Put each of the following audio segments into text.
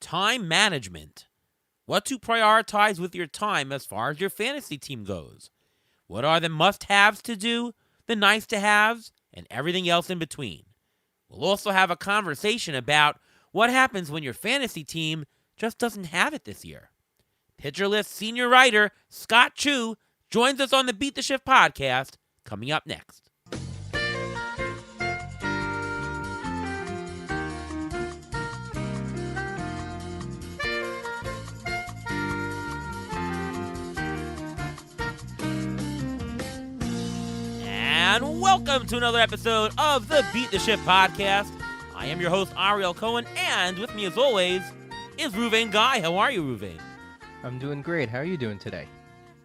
time management. What to prioritize with your time as far as your fantasy team goes. What are the must-haves to do, the nice-to-haves, and everything else in between. We'll also have a conversation about what happens when your fantasy team just doesn't have it this year. Pitcher List senior writer Scott Chu joins us on the Beat the Shift podcast, coming up next. And welcome to another episode of the Beat the Shift podcast. I am your host, Ariel Cohen, and with me as always is Ruvain Guy. How are you, Ruvain? I'm doing great. How are you doing today?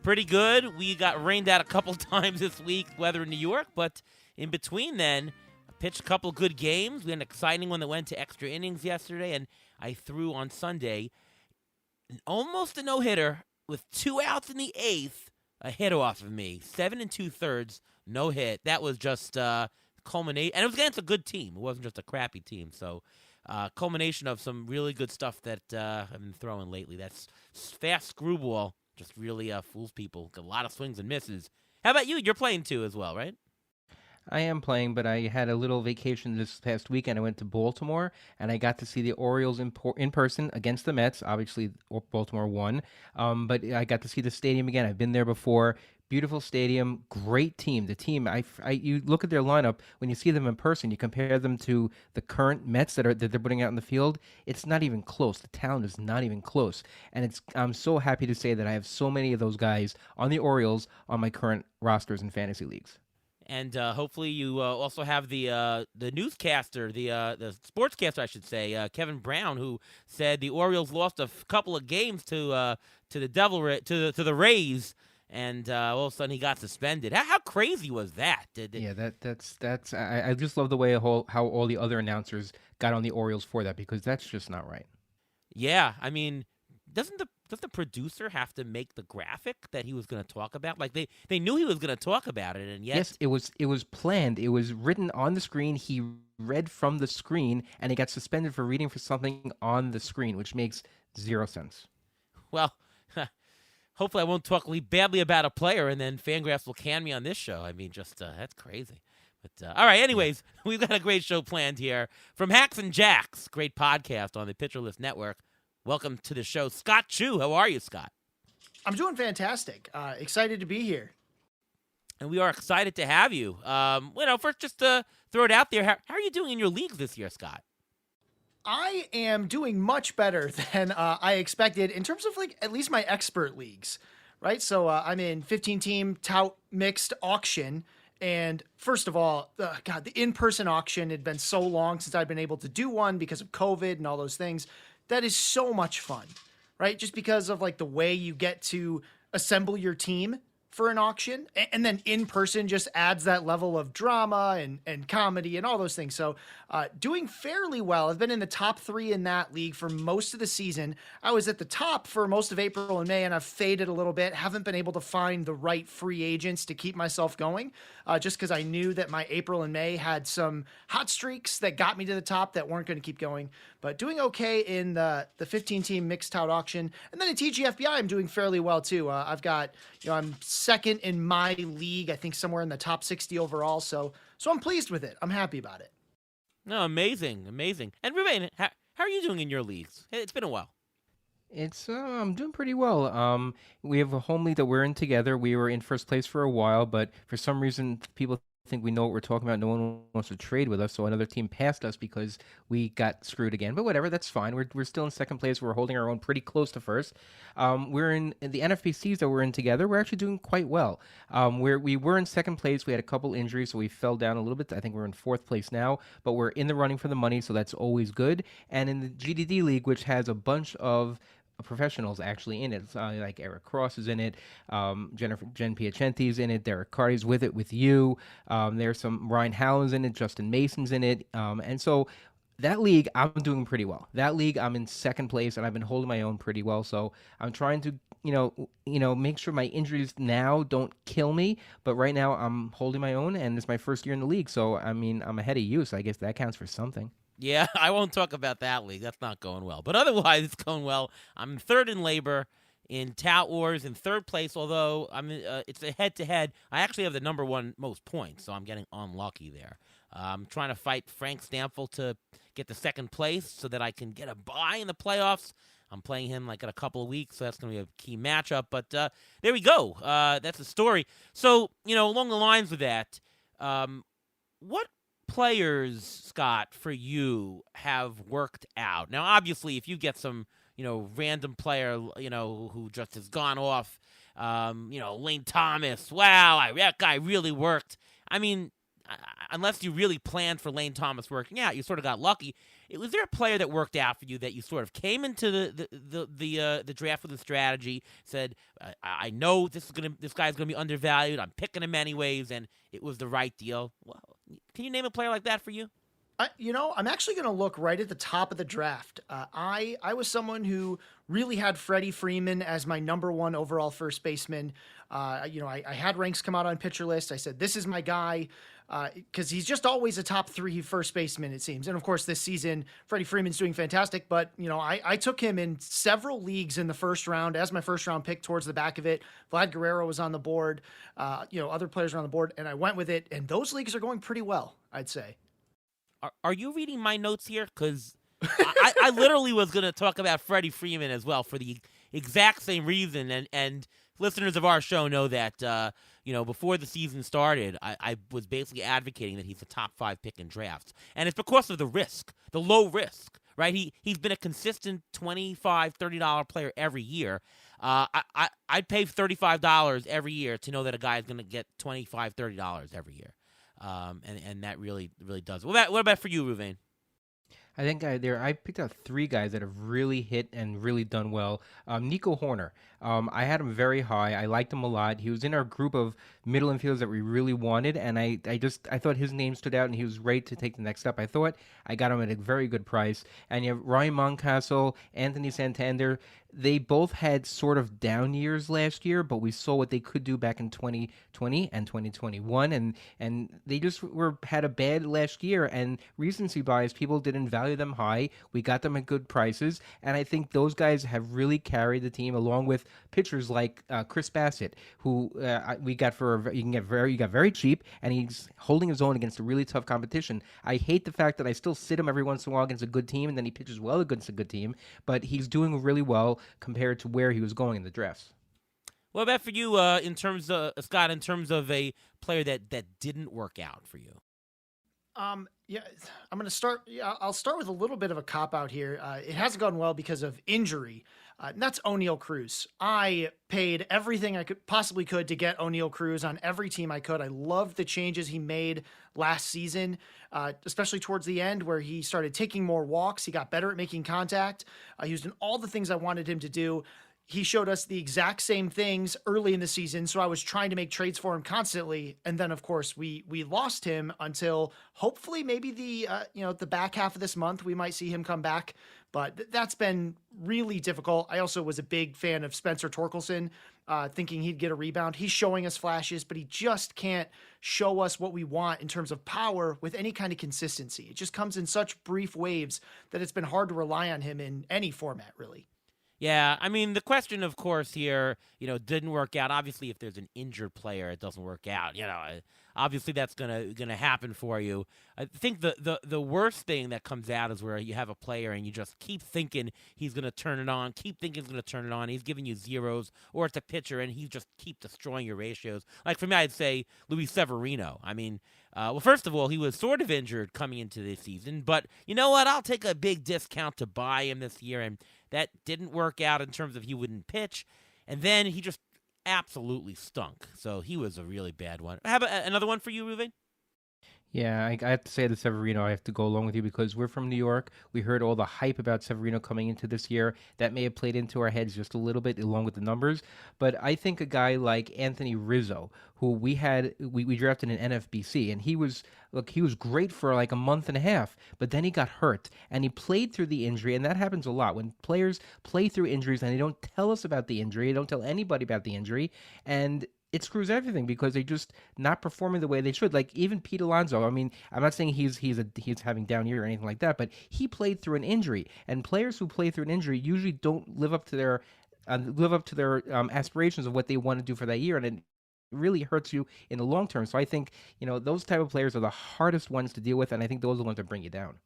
Pretty good. We got rained out a couple times this week, weather in New York, but in between then, I pitched a couple good games. We had an exciting one that went to extra innings yesterday, and I threw on Sunday almost a no-hitter with 2 outs in the 8th, a hit off of me, 7 2/3, no hit. That was just culmination, and it was against a good team. It wasn't just a crappy team, so culmination of some really good stuff that I've been throwing lately. That's fast screwball just really fools people. Got a lot of swings and misses. How about you? You're playing too as well, right? I am playing, but I had a little vacation this past weekend. I went to Baltimore, and I got to see the Orioles in person against the Mets. Obviously, Baltimore won, but I got to see the stadium again. I've been there before. Beautiful stadium, great team. The team, you look at their lineup when you see them in person. You compare them to the current Mets that they're putting out in the field. It's not even close. The talent is not even close, and I'm so happy to say that I have so many of those guys on the Orioles on my current rosters in fantasy leagues. And hopefully you also have the newscaster, the sportscaster, I should say, Kevin Brown, who said the Orioles lost a couple of games to the Rays. And all of a sudden he got suspended. How crazy was that? That's. I just love the way how all the other announcers got on the Orioles for that, because that's just not right. Yeah, I mean, does the producer have to make the graphic that he was going to talk about? Like they knew he was going to talk about it, and yet yes, it was planned. It was written on the screen. He read from the screen, and he got suspended for reading for something on the screen, which makes zero sense. Well. Hopefully I won't talk badly about a player, and then Fangraphs will can me on this show. I mean, just that's crazy. But all right, anyways, we've got a great show planned here. From Hacks and Jacks, great podcast on the Pitcher List Network. Welcome to the show, Scott Chu. How are you, Scott? I'm doing fantastic. Excited to be here. And we are excited to have you. First, just to throw it out there, how are you doing in your leagues this year, Scott? I am doing much better than I expected in terms of at least my expert leagues, right? So I'm in 15-team tout mixed auction. And first of all, the in-person auction had been so long since I'd been able to do one because of COVID and all those things. That is so much fun, right? Just because of the way you get to assemble your team for an auction, and then in person just adds that level of drama and comedy and all those things. So doing fairly well. I've been in the top 3 in that league for most of the season. I was at the top for most of April and May, and I've faded a little bit. Haven't been able to find the right free agents to keep myself going, just because I knew that my April and May had some hot streaks that got me to the top that weren't going to keep going. But doing okay in the 15-team mixed tout auction. And then in TGFBI, I'm doing fairly well too. I've got, I'm second in my league, I think somewhere in the top 60 overall. So I'm pleased with it. I'm happy about it. No, amazing. And Ruvain, how are you doing in your leagues? It's been a while. I'm doing pretty well. We have a home league that we're in together. We were in first place for a while, but for some reason, people think we know what we're talking about. No one wants to trade with us, so another team passed us because we got screwed again. But whatever, that's fine. We're still in second place. We're holding our own pretty close to first. We're in the NFBCs that we're in together. We're actually doing quite well. We were in second place. We had a couple injuries, so we fell down a little bit. I think we're in fourth place now, but we're in the running for the money, so that's always good. And in the GDD league, which has a bunch of professionals actually in it. Like Eric Cross is in it, Jen Piacenti is in it, Derek Carty's with you. There's some Ryan Howland's in it, Justin Mason's in it, and so that league I'm doing pretty well. That league I'm in second place, and I've been holding my own pretty well. So I'm trying to make sure my injuries now don't kill me. But right now I'm holding my own, and it's my first year in the league. So I mean I'm ahead of you, so I guess that counts for something. Yeah, I won't talk about that league. That's not going well. But otherwise, it's going well. I'm third in labor in Tout Wars in third place, although it's a head-to-head. I actually have the number one most points, so I'm getting unlucky there. I'm trying to fight Frank Stamfel to get the second place so that I can get a bye in the playoffs. I'm playing him like in a couple of weeks, so that's going to be a key matchup. But there we go. That's the story. So, along the lines of that, what players, Scott, for you have worked out? Now, obviously, if you get some, random player, who just has gone off, Lane Thomas, wow, that guy really worked. I mean, unless you really planned for Lane Thomas working out, you sort of got lucky. Was there a player that worked out for you that you sort of came into the draft with a strategy, said, I know this guy's gonna be undervalued. I'm picking him anyways, and it was the right deal. Well, can you name a player like that for you? I'm actually going to look right at the top of the draft. I was someone who really had Freddie Freeman as my number one overall first baseman. I had ranks come out on Pitcher List. I said, this is my guy, because he's just always a top three first baseman, it seems. And of course, this season, Freddie Freeman's doing fantastic. But, I took him in several leagues in the first round as my first round pick towards the back of it. Vlad Guerrero was on the board. Other players were on the board, and I went with it. And those leagues are going pretty well, I'd say. Are you reading my notes here? Because I literally was going to talk about Freddie Freeman as well for the exact same reason. And listeners of our show know that, before the season started, I was basically advocating that he's a top 5 pick in drafts. And it's because of the risk, the low risk, right? He's been a consistent $25, $30 player every year. I'd pay $35 every year to know that a guy is going to get $25, $30 every year. And that really, really does. What about for you, Ruvain? I think I picked out 3 guys that have really hit and really done well. Nico Horner. I had him very high. I liked him a lot. He was in our group of middle infielders that we really wanted, and I thought his name stood out, and he was ready to take the next step. I thought I got him at a very good price. And you have Ryan Mountcastle, Anthony Santander. They both had sort of down years last year, but we saw what they could do back in 2020 and 2021, and they just had a bad last year. And recency bias, people didn't value them high. We got them at good prices, and I think those guys have really carried the team, along with pitchers like Chris Bassett, who we got very cheap, and he's holding his own against a really tough competition. I hate the fact that I still sit him every once in a while against a good team, and then he pitches well against a good team, but he's doing really well compared to where he was going in the drafts. What about for you, Scott, in terms of a player that didn't work out for you? Yeah, I'm going to start. Yeah, I'll start with a little bit of a cop out here. It hasn't gone well because of injury. And that's O'Neal Cruz. I paid everything I possibly could to get O'Neal Cruz on every team I could. I loved the changes he made last season, especially towards the end where he started taking more walks. He got better at making contact. He was doing all the things I wanted him to do. He showed us the exact same things early in the season, so I was trying to make trades for him constantly. And then, of course, we lost him until hopefully maybe the back half of this month we might see him come back. But that's been really difficult. I also was a big fan of Spencer Torkelson, thinking he'd get a rebound. He's showing us flashes, but he just can't show us what we want in terms of power with any kind of consistency. It just comes in such brief waves that it's been hard to rely on him in any format, really. Yeah, I mean, the question, of course, here, didn't work out. Obviously, if there's an injured player, it doesn't work out. Obviously that's gonna happen for you. I think the worst thing that comes out is where you have a player and you just keep thinking he's gonna turn it on, He's giving you zeros, or it's a pitcher and he just keep destroying your ratios. Like for me, I'd say Luis Severino. I mean, well, first of all, he was sort of injured coming into this season, but you know what? I'll take a big discount to buy him this year, and that didn't work out in terms of he wouldn't pitch, and then he just absolutely stunk. So he was a really bad one. Have another one for you, Ruvain? Yeah, I have to say that Severino, I have to go along with you because we're from New York. We heard all the hype about Severino coming into this year. That may have played into our heads just a little bit along with the numbers. But I think a guy like Anthony Rizzo, who we drafted in NFBC, and he was great for like a month and a half, but then he got hurt and he played through the injury, and that happens a lot when players play through injuries and they don't tell us about the injury, they don't tell anybody about the injury, and it screws everything because they're just not performing the way they should. Like even Pete Alonso. I mean, I'm not saying he's having down year or anything like that, but he played through an injury, and players who play through an injury usually don't live up to their aspirations of what they want to do for that year, and it really hurts you in the long term. So I think those type of players are the hardest ones to deal with, and I think those are the ones that bring you down.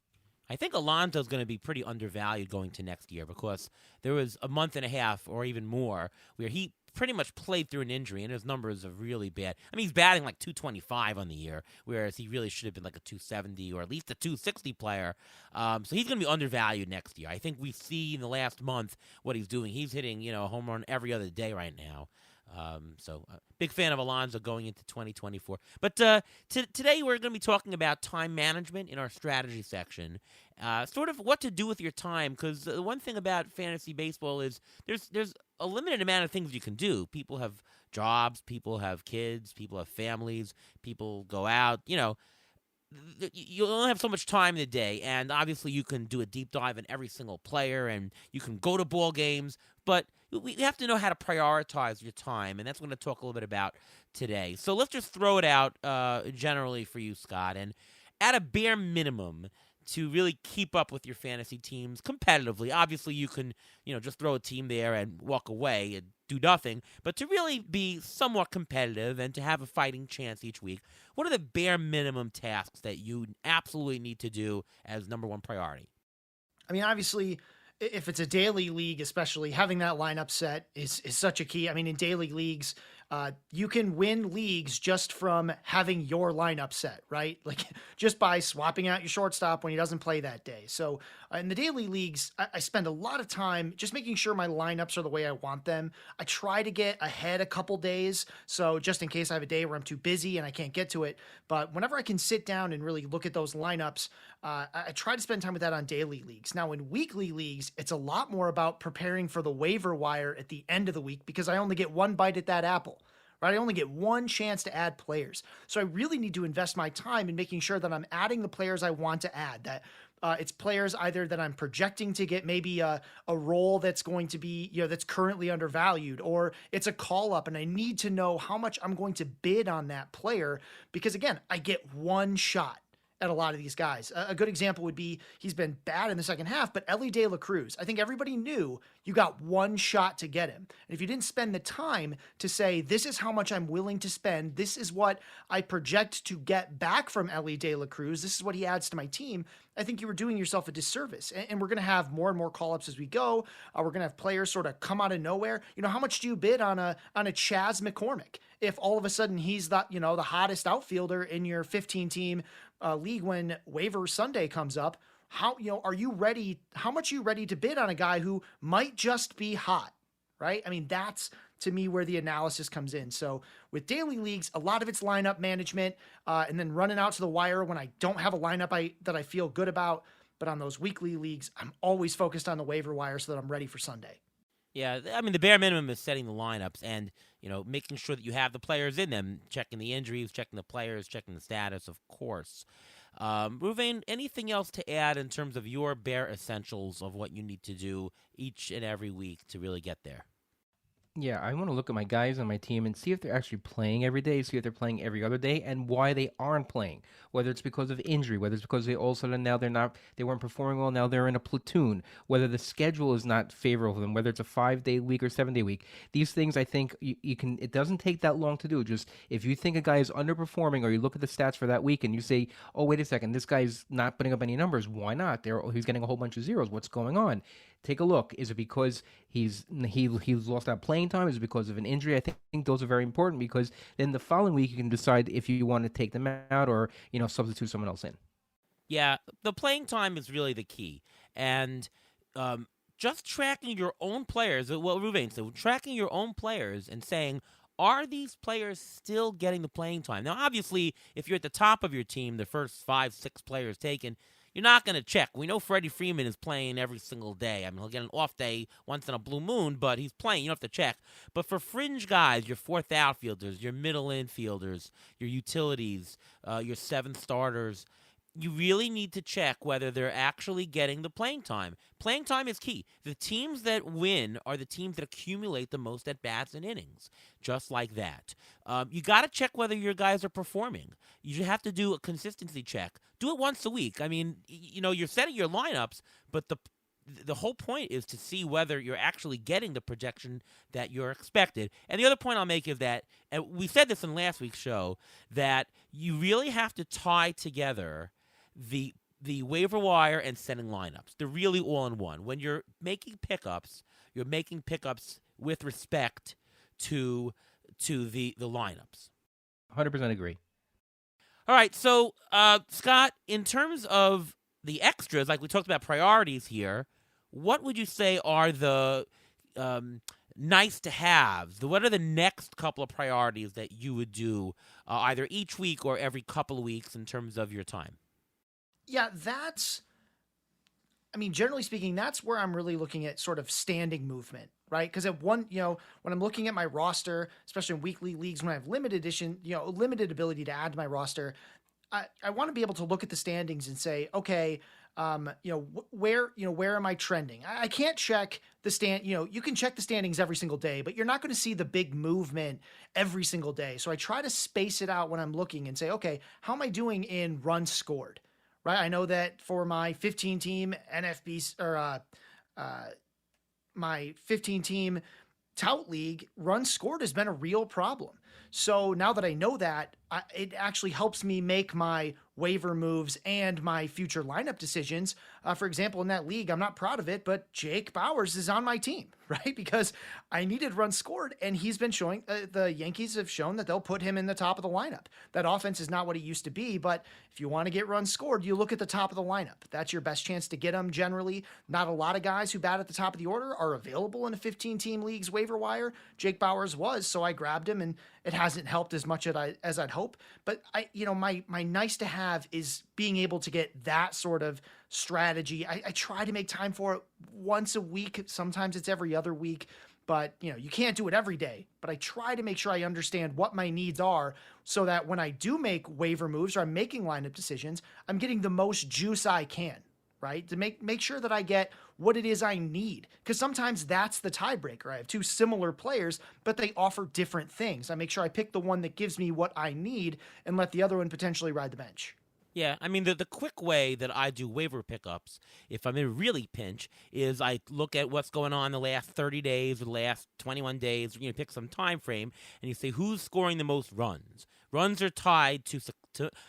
I think Alonso's going to be pretty undervalued going to next year because there was a month and a half or even more where he pretty much played through an injury, and his numbers are really bad. I mean, he's batting like 225 on the year, whereas he really should have been like a 270 or at least a 260 player. So he's going to be undervalued next year. I think we see in the last month what he's doing. He's hitting a home run every other day right now. Big fan of Alonso going into 2024. But today we're going to be talking about time management in our strategy section. Sort of what to do with your time, because the one thing about fantasy baseball is there's a limited amount of things you can do. People have jobs, people have kids, people have families, people go out, you only have so much time in the day, and obviously you can do a deep dive in every single player, and you can go to ball games, but we have to know how to prioritize your time, and that's what I'm going to talk a little bit about today. So let's just throw it out generally for you, Scott, and at a bare minimum, to really keep up with your fantasy teams competitively. Obviously, you can, just throw a team there and walk away and do nothing. But to really be somewhat competitive and to have a fighting chance each week, what are the bare minimum tasks that you absolutely need to do as number one priority? I mean, obviously, if it's a daily league, especially having that lineup set is such a key. I mean, in daily leagues, you can win leagues just from having your lineup set, right? Like just by swapping out your shortstop when he doesn't play that day. So in the daily leagues, I spend a lot of time just making sure my lineups are the way I want them. I try to get ahead a couple days. So just in case I have a day where I'm too busy and I can't get to it. But whenever I can sit down and really look at those lineups, I try to spend time with that on daily leagues. Now in weekly leagues, it's a lot more about preparing for the waiver wire at the end of the week because I only get one bite at that apple. Right? I only get one chance to add players. So I really need to invest my time in making sure that I'm adding the players I want to add, that it's players either that I'm projecting to get maybe a role that's going to be, that's currently undervalued, or it's a call up and I need to know how much I'm going to bid on that player because again, I get one shot at a lot of these guys. A good example would be he's been bad in the second half, but Elly De La Cruz. I think everybody knew you got one shot to get him. And if you didn't spend the time to say, this is how much I'm willing to spend, this is what I project to get back from Elly De La Cruz, this is what he adds to my team, I think you were doing yourself a disservice. And we're going to have more and more call-ups as we go. We're going to have players sort of come out of nowhere. How much do you bid on a Chas McCormick? If all of a sudden he's the hottest outfielder in your 15-team league when waiver Sunday comes up, how much are you ready to bid on a guy who might just be hot, right? I mean, that's to me where the analysis comes in. So with daily leagues, a lot of it's lineup management and then running out to the wire when I don't have a lineup that I feel good about. But on those weekly leagues, I'm always focused on the waiver wire so that I'm ready for Sunday. Yeah, I mean, the bare minimum is setting the lineups and, making sure that you have the players in them, checking the injuries, checking the players, checking the status, of course. Ruvain, anything else to add in terms of your bare essentials of what you need to do each and every week to really get there? Yeah, I want to look at my guys on my team and see if they're actually playing every day, see if they're playing every other day, and why they aren't playing. Whether it's because of injury, whether it's because they all of a sudden now they weren't performing well, now they're in a platoon. Whether the schedule is not favorable for them, whether it's a 5-day week or 7-day week. These things, I think you can. It doesn't take that long to do. Just if you think a guy is underperforming, or you look at the stats for that week and you say, "Oh, wait a second, this guy's not putting up any numbers. Why not? He's getting a whole bunch of zeros. What's going on?" Take a look. Is it because he's lost that playing time? Is it because of an injury? I think those are very important because then the following week you can decide if you want to take them out or substitute someone else in. Yeah, the playing time is really the key, and just tracking your own players. Well, Ruvain, so tracking your own players and saying, are these players still getting the playing time? Now, obviously, if you're at the top of your team, the first 5-6 players taken, you're not going to check. We know Freddie Freeman is playing every single day. I mean, he'll get an off day once in a blue moon, but he's playing. You don't have to check. But for fringe guys, your fourth outfielders, your middle infielders, your utilities, your seventh starters, you really need to check whether they're actually getting the playing time. Playing time is key. The teams that win are the teams that accumulate the most at-bats and innings, just like that. You got to check whether your guys are performing. You have to do a consistency check. Do it once a week. I mean, you're setting your lineups, but the whole point is to see whether you're actually getting the projection that you're expected. And the other point I'll make is that, and we said this in last week's show, that you really have to tie together the waiver wire and setting lineups. They're really all in one. When you're making pickups with respect to the lineups. 100% agree. All right, so Scott, in terms of the extras, like we talked about priorities here, what would you say are the nice to haves? What are the next couple of priorities that you would do either each week or every couple of weeks in terms of your time? Yeah, generally speaking, that's where I'm really looking at sort of standing movement, right? Because when I'm looking at my roster, especially in weekly leagues, when I have limited ability to add to my roster, I want to be able to look at the standings and say, okay, where am I trending? I can't check the you can check the standings every single day, but you're not going to see the big movement every single day. So I try to space it out when I'm looking and say, okay, how am I doing in runs scored? Right. I know that for my 15 team NFB or my 15 team tout league, runs scored has been a real problem. So now that I know that, it actually helps me make my waiver moves and my future lineup decisions. For example, in that league, I'm not proud of it, but Jake Bauers is on my team, right? Because I needed runs scored, and he's been showing, the Yankees have shown that they'll put him in the top of the lineup. That offense is not what it used to be, but if you want to get runs scored, you look at the top of the lineup. That's your best chance to get them generally. Not a lot of guys who bat at the top of the order are available in a 15-team league's waiver wire. Jake Bauers was, so I grabbed him, and it hasn't helped as much as I'd hope. But my nice to have is being able to get that sort of strategy. I try to make time for it once a week. Sometimes it's every other week, but you can't do it every day. But I try to make sure I understand what my needs are so that when I do make waiver moves or I'm making lineup decisions, I'm getting the most juice I can, right? To make sure that I get what it is I need. Because sometimes that's the tiebreaker. I have two similar players, but they offer different things. I make sure I pick the one that gives me what I need and let the other one potentially ride the bench. Yeah, I mean, the quick way that I do waiver pickups, if I'm in a really pinch, is I look at what's going on the last 30 days or the last 21 days, pick some time frame, and you say, who's scoring the most runs? Runs are tied to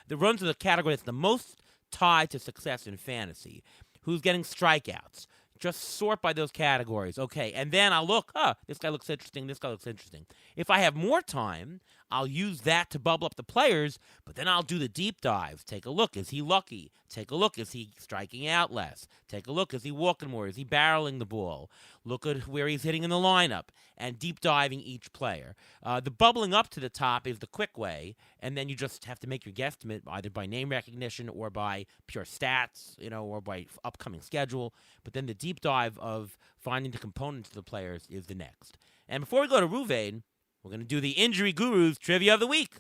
the runs are the category that's the most tied to success in fantasy. Who's getting strikeouts? Just sort by those categories. Okay, and then I'll look, this guy looks interesting, this guy looks interesting. If I have more time, I'll use that to bubble up the players, but then I'll do the deep dives. Take a look, is he lucky? Take a look, is he striking out less? Take a look, is he walking more? Is he barreling the ball? Look at where he's hitting in the lineup and deep diving each player. The bubbling up to the top is the quick way, and then you just have to make your guesstimate either by name recognition or by pure stats, or by upcoming schedule. But then the deep dive of finding the components of the players is the next. And before we go to Ruvain, we're going to do the Injury Gurus Trivia of the Week.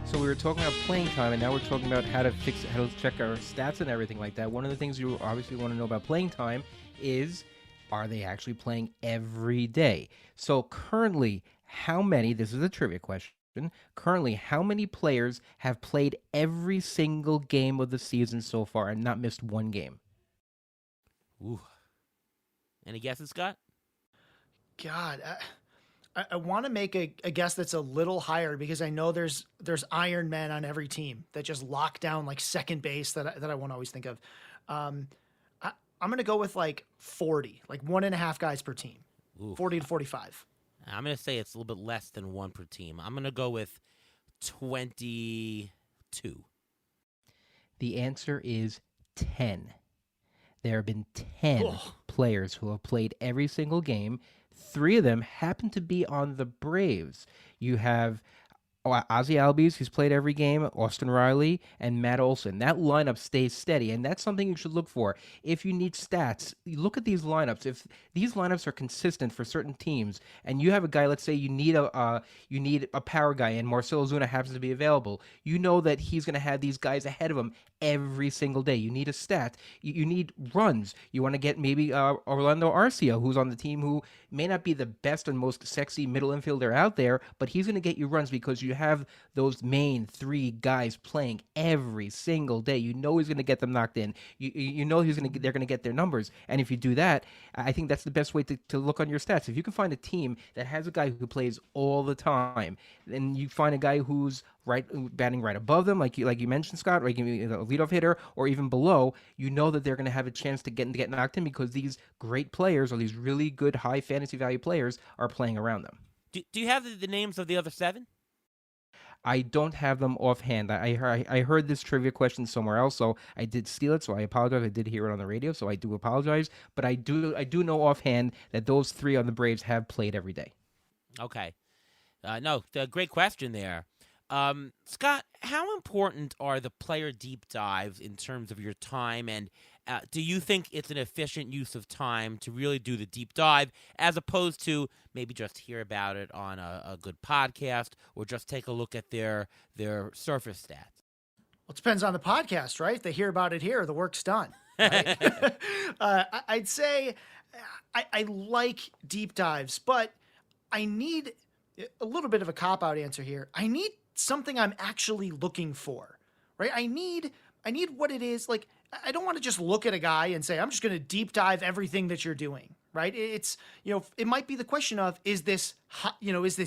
So we were talking about playing time, and now we're talking about how to check our stats and everything like that. One of the things you obviously want to know about playing time is, are they actually playing every day? So currently, this is a trivia question, currently, how many players have played every single game of the season so far and not missed one game? Ooh. Any guesses, Scott? God, I want to make a guess that's a little higher because I know there's Iron Men on every team that just lock down like second base that I won't always think of. I'm going to go with like 40, like 1.5 guys per team. Ooh. 40 to 45. I'm going to say it's a little bit less than one per team. I'm going to go with 22. The answer is 10. There have been 10 players who have played every single game. 3 of them happen to be on the Braves. You have Ozzy Albies, who's played every game, Austin Riley, and Matt Olson. That lineup stays steady, and that's something you should look for. If you need stats, you look at these lineups. If these lineups are consistent for certain teams, and you have a guy, let's say you need a power guy, and Marcelo Zuna happens to be available, you know that he's going to have these guys ahead of him every single day. You need a stat. You need runs. You want to get maybe Orlando Arcia, who's on the team, who may not be the best and most sexy middle infielder out there, but he's going to get you runs because you have those main three guys playing every single day. You know he's going to get them knocked in. You know they're going to get their numbers. And if you do that, I think that's the best way to look on your stats. If you can find a team that has a guy who plays all the time, then you find a guy who's batting right above them, like you mentioned, Scott, or a leadoff hitter, or even below, you know that they're going to have a chance to get knocked in because these great players or these really good high fantasy value players are playing around them. Do you have the names of the other 7? I don't have them offhand. I heard this trivia question somewhere else, so I did steal it. So I apologize. I did hear it on the radio, so I do apologize. But I do know offhand that those 3 on the Braves have played every day. Okay, great question there. Scott, how important are the player deep dives in terms of your time, and do you think it's an efficient use of time to really do the deep dive as opposed to maybe just hear about it on a good podcast or just take a look at their surface stats? Well, it depends on the podcast, right? If they hear about it here, the work's done. Right? I'd say I like deep dives, but I need a little bit of a cop-out answer here. I need something I'm actually looking for, right? I need what it is. Like, I don't want to just look at a guy and say, I'm just going to deep dive everything that you're doing, right? It's, it might be the question of, is this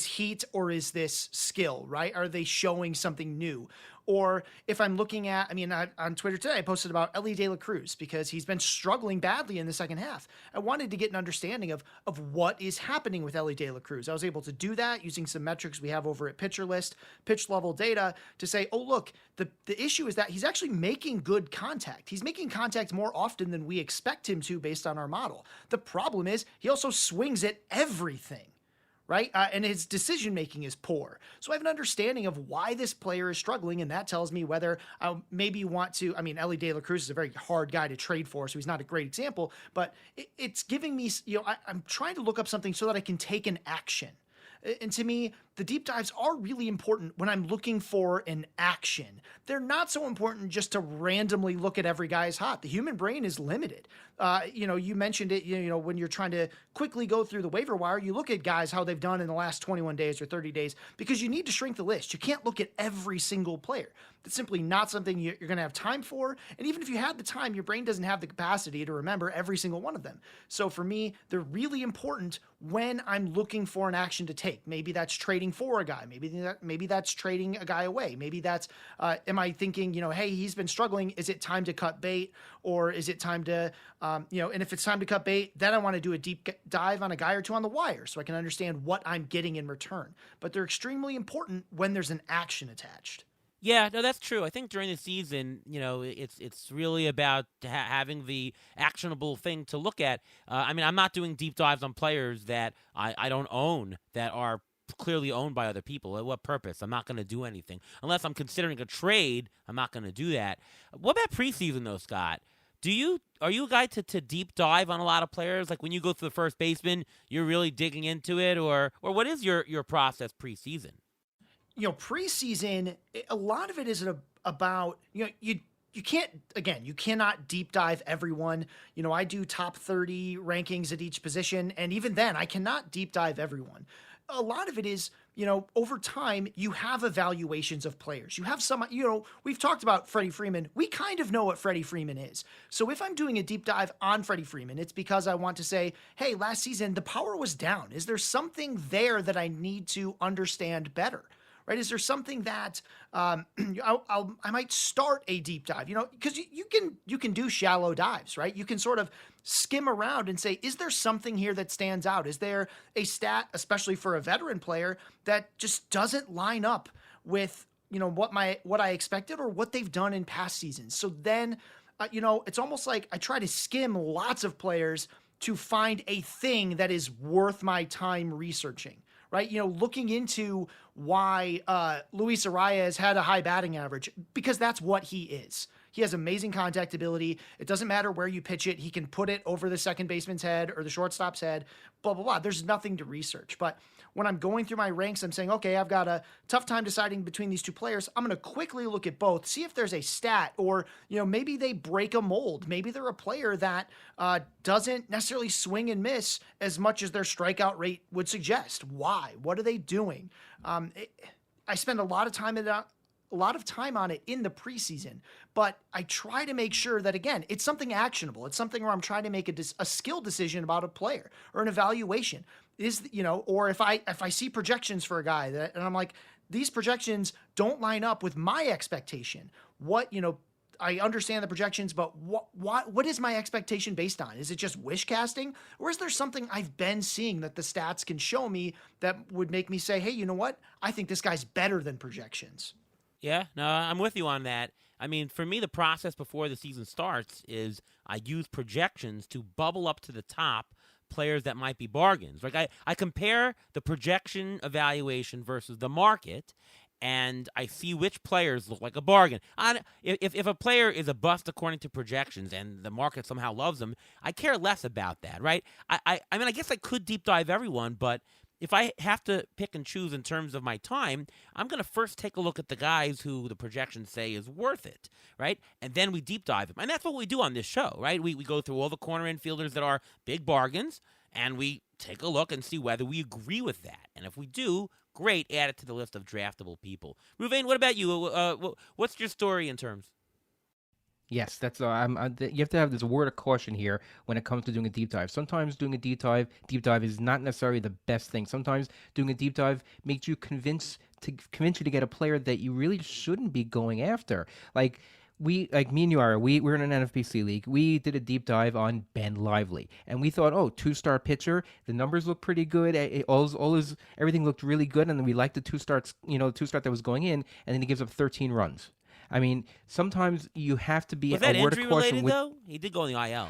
heat or is this skill, right? Are they showing something new? Or if I'm looking at, on Twitter today, I posted about Elly De La Cruz because he's been struggling badly in the second half. I wanted to get an understanding of what is happening with Elly De La Cruz. I was able to do that using some metrics we have over at Pitcher List, pitch level data, to say, oh, look, the issue is that he's actually making good contact. He's making contact more often than we expect him to based on our model. The problem is he also swings at everything. Right? And his decision-making is poor. So I have an understanding of why this player is struggling, and that tells me whether I maybe want to, Elly De La Cruz is a very hard guy to trade for, so he's not a great example, but it's giving me, I'm trying to look up something so that I can take an action. And to me, the deep dives are really important when I'm looking for an action. They're not so important just to randomly look at every guy's hot. The human brain is limited. You mentioned it, when you're trying to quickly go through the waiver wire, you look at guys, how they've done in the last 21 days or 30 days, because you need to shrink the list. You can't look at every single player. That's simply not something you're going to have time for. And even if you had the time, your brain doesn't have the capacity to remember every single one of them. So for me, they're really important when I'm looking for an action to take. Maybe that's trading for a guy. Maybe that's trading a guy away. Maybe that's, am I thinking, hey, he's been struggling. Is it time to cut bait? Or is it time to, and if it's time to cut bait, then I want to do a deep dive on a guy or two on the wire so I can understand what I'm getting in return. But they're extremely important when there's an action attached. Yeah, no, that's true. I think during the season, it's really about having the actionable thing to look at. I'm not doing deep dives on players that I don't own that are clearly owned by other people. At what purpose? I'm not going to do anything. Unless I'm considering a trade, I'm not going to do that. What about preseason, though, Scott? Are you a guy to deep dive on a lot of players? Like when you go to the first baseman, you're really digging into it? Or what is your process preseason? Preseason, a lot of it is about, you cannot deep dive everyone. I do top 30 rankings at each position. And even then I cannot deep dive everyone. A lot of it is, over time, you have evaluations of players. You have some, we've talked about Freddie Freeman. We kind of know what Freddie Freeman is. So if I'm doing a deep dive on Freddie Freeman, it's because I want to say, hey, last season, the power was down. Is there something there that I need to understand better? Right? Is there something that I might start a deep dive? Because you can do shallow dives, right? You can sort of skim around and say, is there something here that stands out? Is there a stat, especially for a veteran player, that just doesn't line up with what I expected or what they've done in past seasons? So then, it's almost like I try to skim lots of players to find a thing that is worth my time researching. right? Looking into why Luis Arias had a high batting average, because that's what he is. He has amazing contact ability. It doesn't matter where you pitch it. He can put it over the second baseman's head or the shortstop's head, blah, blah, blah. There's nothing to research. But when I'm going through my ranks, I'm saying, okay, I've got a tough time deciding between these two players. I'm going to quickly look at both, see if there's a stat, or, maybe they break a mold. Maybe they're a player that doesn't necessarily swing and miss as much as their strikeout rate would suggest. Why? What are they doing? I spend a lot of time on it in the preseason, but I try to make sure that, again, it's something actionable. It's something where I'm trying to make a skill decision about a player or an evaluation. Or if I see projections for a guy and I'm like, these projections don't line up with my expectation. I understand the projections, but what is my expectation based on? Is it just wish casting, or is there something I've been seeing that the stats can show me that would make me say, hey, you know what? I think this guy's better than projections. Yeah, no, I'm with you on that. I mean, for me, the process before the season starts is I use projections to bubble up to the top players that might be bargains. Like I compare the projection evaluation versus the market, and I see which players look like a bargain. If a player is a bust according to projections and the market somehow loves them, I care less about that, right? I mean, I guess I could deep dive everyone, but if I have to pick and choose in terms of my time, I'm going to first take a look at the guys who the projections say is worth it, right? And then we deep dive them. And that's what we do on this show, right? We go through all the corner infielders that are big bargains, and we take a look and see whether we agree with that. And if we do, great, add it to the list of draftable people. Ruvain, what about you? What's your story in terms? Yes, that's you have to have this word of caution here when it comes to doing a deep dive. Sometimes doing a deep dive is not necessarily the best thing. Sometimes doing a deep dive makes you convince you to get a player that you really shouldn't be going after. Like me and you are, we're in an NFBC league. We did a deep dive on Ben Lively, and we thought, 2-star pitcher. The numbers look pretty good. Everything looked really good, and then we liked the 2-star that was going in, and then he gives up 13 runs. I mean, sometimes you have to be Was that a word injury of caution. related though? He did go in the IL.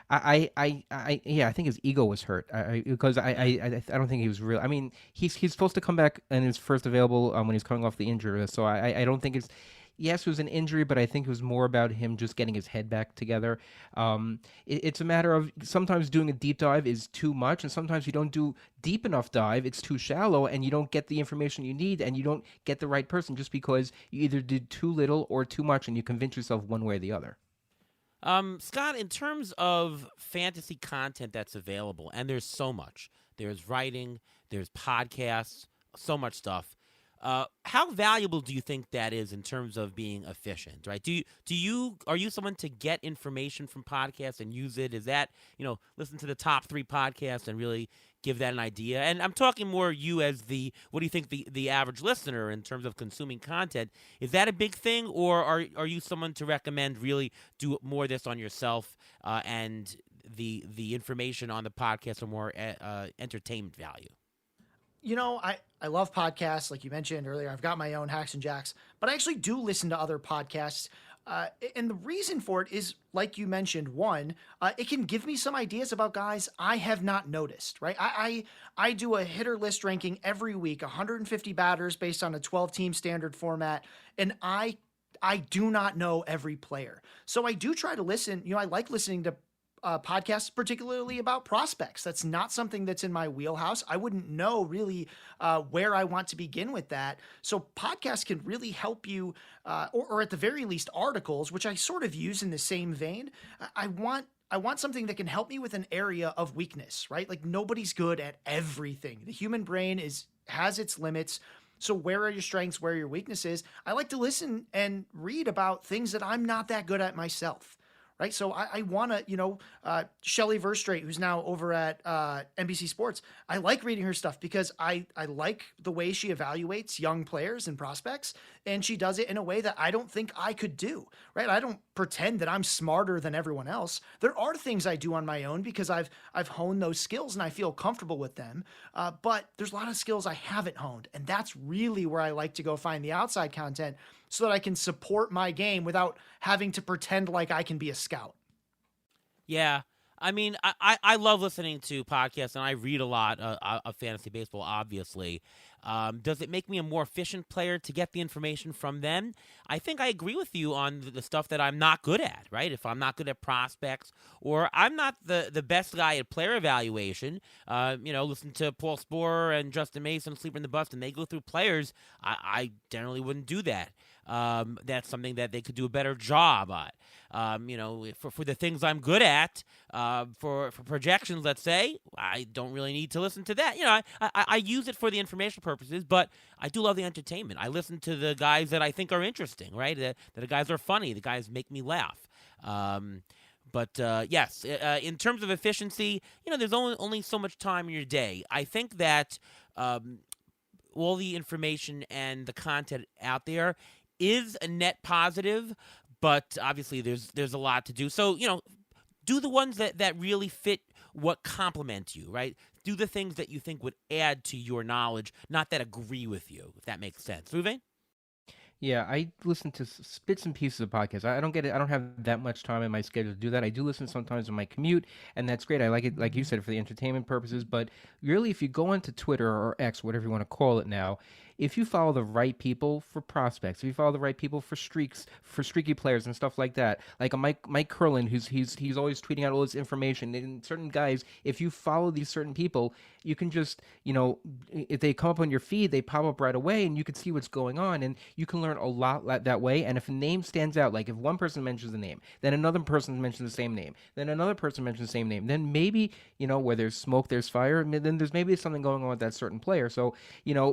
I think his ego was hurt because I don't think he was real. I mean, he's supposed to come back and is first available when he's coming off the injury. So I don't think it's. Yes, it was an injury, but I think it was more about him just getting his head back together. It's a matter of sometimes doing a deep dive is too much, and sometimes you don't do deep enough dive. It's too shallow, and you don't get the information you need, and you don't get the right person just because you either did too little or too much, and you convince yourself one way or the other. Scott, in terms of fantasy content that's available, and there's so much. There's writing, there's podcasts, so much stuff. How valuable do you think that is in terms of being efficient, right? Are you someone to get information from podcasts and use it? Is that, listen to the top 3 podcasts and really give that an idea? And I'm talking more you as what do you think the average listener in terms of consuming content? Is that a big thing, or are you someone to recommend really do more of this on yourself and the information on the podcast are more entertainment value? I love podcasts, like you mentioned earlier. I've got my own Hacks and Jacks, but I actually do listen to other podcasts. And the reason for it is, like you mentioned, one, it can give me some ideas about guys I have not noticed, right? I do a hitter list ranking every week, 150 batters based on a 12-team standard format, and I do not know every player. So I do try to listen. I like listening to podcasts, particularly about prospects. That's not something that's in my wheelhouse. I wouldn't know really where I want to begin with that. So podcasts can really help you, or at the very least articles, which I sort of use in the same vein. I want something that can help me with an area of weakness, right? Like nobody's good at everything. The human brain has its limits. So where are your strengths? Where are your weaknesses? I like to listen and read about things that I'm not that good at myself. Right. So I want to, Shelley Verstrate, who's now over at NBC Sports. I like reading her stuff because I like the way she evaluates young players and prospects. And she does it in a way that I don't think I could do. Right. I don't pretend that I'm smarter than everyone else. There are things I do on my own because I've honed those skills and I feel comfortable with them. But there's a lot of skills I haven't honed. And that's really where I like to go find the outside content, so that I can support my game without having to pretend like I can be a scout. Yeah. I mean, I love listening to podcasts, and I read a lot of fantasy baseball, obviously. Does it make me a more efficient player to get the information from them? I think I agree with you on the stuff that I'm not good at, right? If I'm not good at prospects, or I'm not the best guy at player evaluation, listen to Paul Sporer and Justin Mason, Sleeper in the Bust, and they go through players. I generally wouldn't do that. That's something that they could do a better job at. For the things I'm good at, for projections, let's say, I don't really need to listen to that. I use it for the informational purposes, but I do love the entertainment. I listen to the guys that I think are interesting, right? That the guys are funny, the guys make me laugh. But yes, in terms of efficiency, there's only so much time in your day. I think that all the information and the content out there is a net positive, but obviously there's a lot to do. So, do the ones that really fit what complement you, right? Do the things that you think would add to your knowledge, not that agree with you, if that makes sense. Ruvain? Yeah, I listen to bits and pieces of podcasts. I don't get it. I don't have that much time in my schedule to do that. I do listen sometimes on my commute, and that's great. I like it, like you said, for the entertainment purposes. But really, if you go onto Twitter or X, whatever you want to call it now, if you follow the right people for prospects, if you follow the right people for streaky players and stuff like that, like a Mike Curlin, he's always tweeting out all this information. And certain guys, if you follow these certain people, you can just, if they come up on your feed, they pop up right away, and you can see what's going on, and you can learn a lot that way. And if a name stands out, like if one person mentions the name, then another person mentions the same name, then another person mentions the same name, then maybe, where there's smoke, there's fire, and then there's maybe something going on with that certain player. So,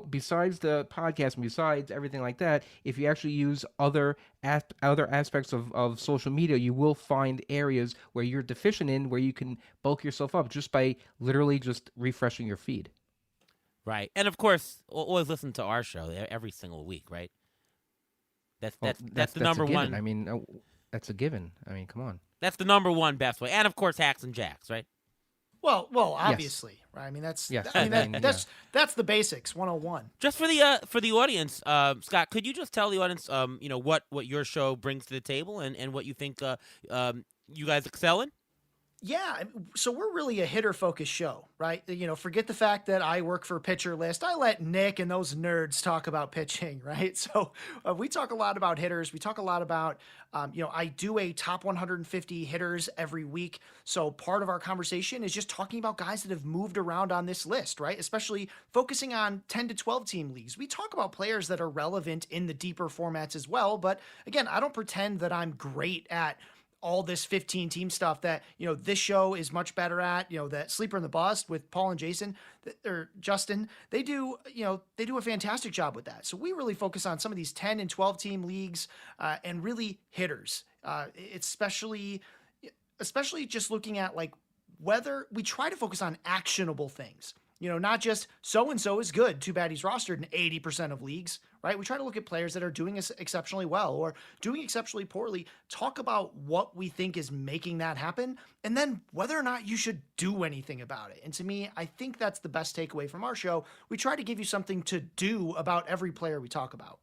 besides the podcast and besides everything like that, if you actually use other aspects of social media, you will find areas where you're deficient in, where you can bulk yourself up just by literally just refreshing your feed. Right. And of course, always listen to our show every single week, right? That's the number one. I mean, that's a given. I mean, come on. That's the number one best way. And of course, Hacks and Jacks, right? Well, obviously, yes. Right? I mean, that's that's the basics, 101. Just for the audience, Scott, could you just tell the audience, what your show brings to the table and what you think you guys excel in? Yeah, so we're really a hitter-focused show, right? Forget the fact that I work for Pitcher List. I let Nick and those nerds talk about pitching, right? So we talk a lot about hitters. We talk a lot about, I do a top 150 hitters every week. So part of our conversation is just talking about guys that have moved around on this list, right? Especially focusing on 10 to 12 team leagues. We talk about players that are relevant in the deeper formats as well. But again, I don't pretend that I'm great at all this 15 team stuff that, this show is much better at, that Sleeper in the Bust with Paul and Jason or Justin, they do a fantastic job with that. So we really focus on some of these 10 and 12 team leagues and really hitters. It's especially just looking at like whether we try to focus on actionable things. Not just so-and-so is good, too bad he's rostered in 80% of leagues, right? We try to look at players that are doing exceptionally well or doing exceptionally poorly, talk about what we think is making that happen, and then whether or not you should do anything about it. And to me, I think that's the best takeaway from our show. We try to give you something to do about every player we talk about.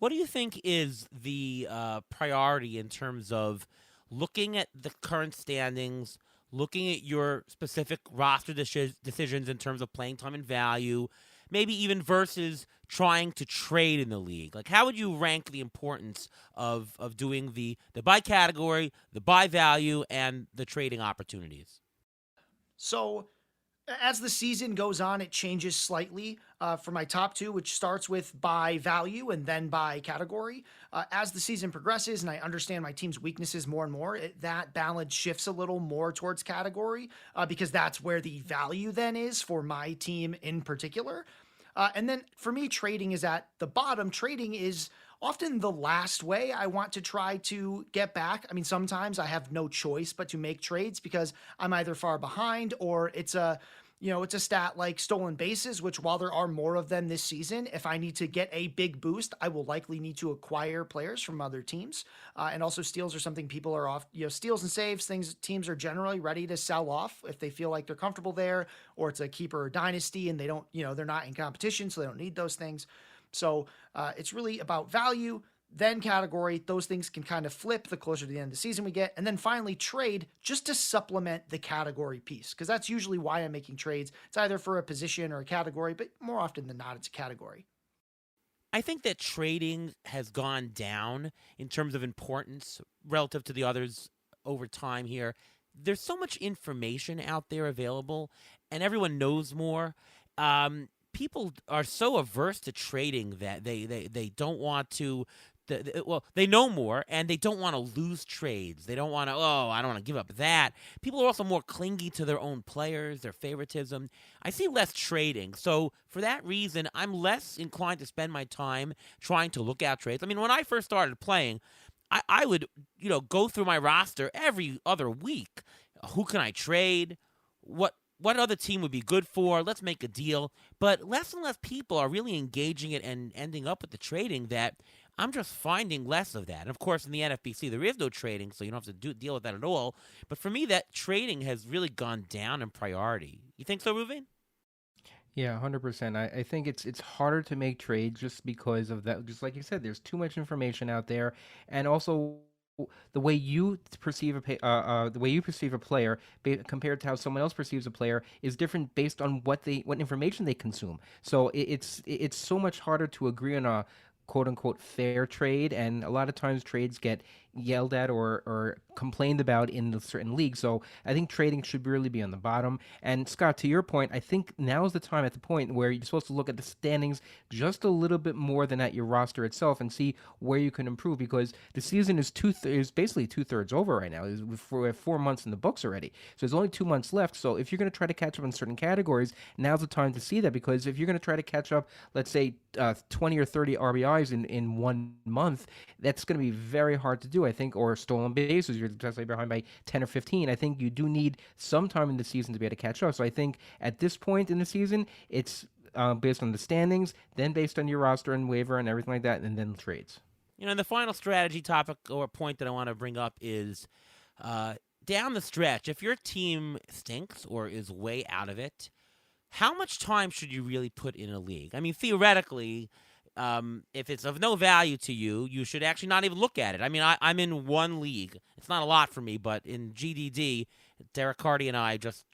What do you think is the priority in terms of looking at the current standings, looking at your specific roster decisions in terms of playing time and value, maybe even versus trying to trade in the league? Like, how would you rank the importance of doing the buy category, the buy value, and the trading opportunities? So as the season goes on, it changes slightly for my top two, which starts with by value and then by category. As the season progresses and I understand my team's weaknesses more and more, that balance shifts a little more towards category because that's where the value then is for my team in particular. And then for me, trading is at the bottom. Trading is often the last way I want to try to get back. I mean, sometimes I have no choice but to make trades because I'm either far behind or it's a stat like stolen bases, which while there are more of them this season, if I need to get a big boost, I will likely need to acquire players from other teams. And also steals are something people are off, steals and saves, teams are generally ready to sell off if they feel like they're comfortable there, or it's a keeper or dynasty and they don't, they're not in competition, so they don't need those things. So it's really about value, then category. Those things can kind of flip the closer to the end of the season we get. And then finally trade, just to supplement the category piece, because that's usually why I'm making trades. It's either for a position or a category, but more often than not, it's a category. I think that trading has gone down in terms of importance relative to the others over time here. There's so much information out there available, and everyone knows more. People are so averse to trading that they don't want to. They know more, and they don't want to lose trades. They don't want to, I don't want to give up that. People are also more clingy to their own players, their favoritism. I see less trading. So for that reason, I'm less inclined to spend my time trying to look at trades. I mean, when I first started playing, I would, go through my roster every other week. Who can I trade? What other team would be good for? Let's make a deal. But less and less people are really engaging it and ending up with the trading that I'm just finding less of that. And of course, in the NFBC, there is no trading, so you don't have to deal with that at all. But for me, that trading has really gone down in priority. You think so, Ruvain? Yeah, 100%. I think it's harder to make trades just because of that. Just like you said, there's too much information out there, and also the way you perceive a player compared to how someone else perceives a player is different based on what information they consume. So it's so much harder to agree on a quote unquote fair trade, and a lot of times trades get yelled at or complained about in a certain league. So I think trading should really be on the bottom. And Scott, to your point, I think now is the time at the point where you're supposed to look at the standings just a little bit more than at your roster itself and see where you can improve, because the season is basically 2/3 over right now. We have 4 months in the books already. So there's only 2 months left. So if you're going to try to catch up in certain categories, now's the time to see that, because if you're going to try to catch up, let's say 20 or 30 RBIs in 1 month, that's going to be very hard to do, I think, or stolen bases. You're just behind by 10 or 15. I think you do need some time in the season to be able to catch up. So I think at this point in the season, it's based on the standings, then based on your roster and waiver and everything like that, and then trades. And the final strategy topic or point that I want to bring up is down the stretch, if your team stinks or is way out of it, how much time should you really put in a league? I mean, theoretically, if it's of no value to you, you should actually not even look at it. I mean, I'm in one league. It's not a lot for me, but in GDD, Derek Carty and I just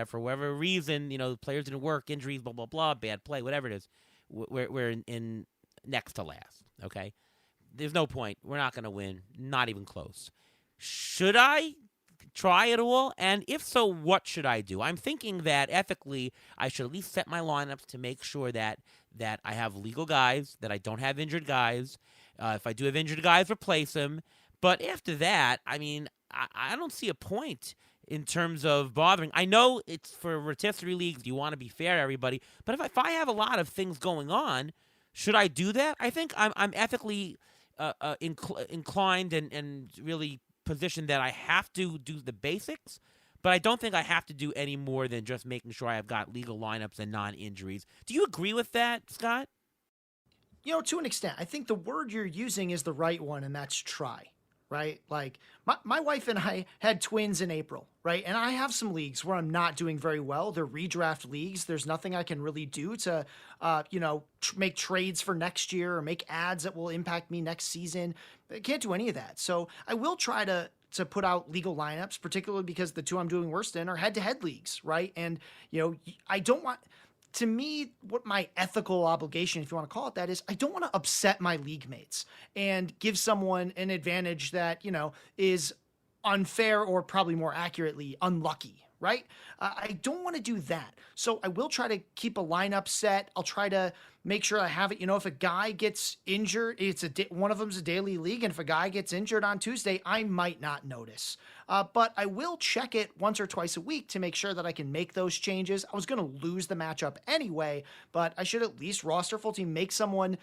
for whatever reason, the players didn't work, injuries, blah, blah, blah, bad play, whatever it is, we're in next to last, okay? There's no point. We're not going to win. Not even close. Should I try it all? And if so, what should I do? I'm thinking that ethically, I should at least set my lineups to make sure that I have legal guys, that I don't have injured guys. If I do have injured guys, replace them. But after that, I mean, I don't see a point in terms of bothering. I know it's for rotisserie leagues. You want to be fair to everybody. But if I have a lot of things going on, should I do that? I think I'm ethically inclined and really positioned that I have to do the basics, but I don't think I have to do any more than just making sure I've got legal lineups and non-injuries. Do you agree with that, Scott? To an extent, I think the word you're using is the right one, and that's try, right? Like my wife and I had twins in April, right? And I have some leagues where I'm not doing very well. They're redraft leagues. There's nothing I can really do to, make trades for next year or make ads that will impact me next season. I can't do any of that. So I will try to put out legal lineups, particularly because the two I'm doing worst in are head-to-head leagues, right? And, I don't want... To me, what my ethical obligation, if you want to call it that, is I don't want to upset my league mates and give someone an advantage that, is unfair or probably more accurately unlucky, right? I don't want to do that. So I will try to keep a lineup set. I'll try to make sure I have it. If a guy gets injured, one of them's a daily league, and if a guy gets injured on Tuesday, I might not notice. But I will check it once or twice a week to make sure that I can make those changes. I was going to lose the matchup anyway, but I should at least roster full team, make someone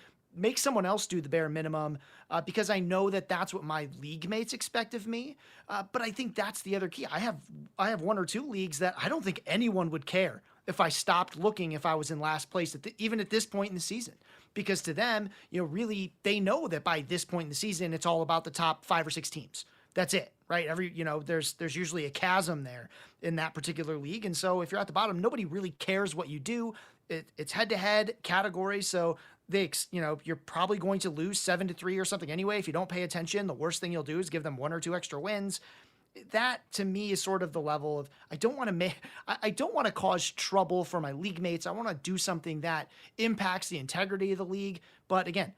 else do the bare minimum, because I know that that's what my league mates expect of me. But I think that's the other key. I have one or two leagues that I don't think anyone would care if I stopped looking if I was in last place, even at this point in the season. Because to them, really, they know that by this point in the season, it's all about the top 5 or 6 teams. That's it, right? There's usually a chasm there in that particular league. And so if you're at the bottom, nobody really cares what you do. It's head-to-head categories, so you're probably going to lose 7-3 or something anyway. If you don't pay attention, the worst thing you'll do is give them 1 or 2 extra wins. That to me is sort of the level of, I don't want to cause trouble for my league mates. I want to do something that impacts the integrity of the league. But again,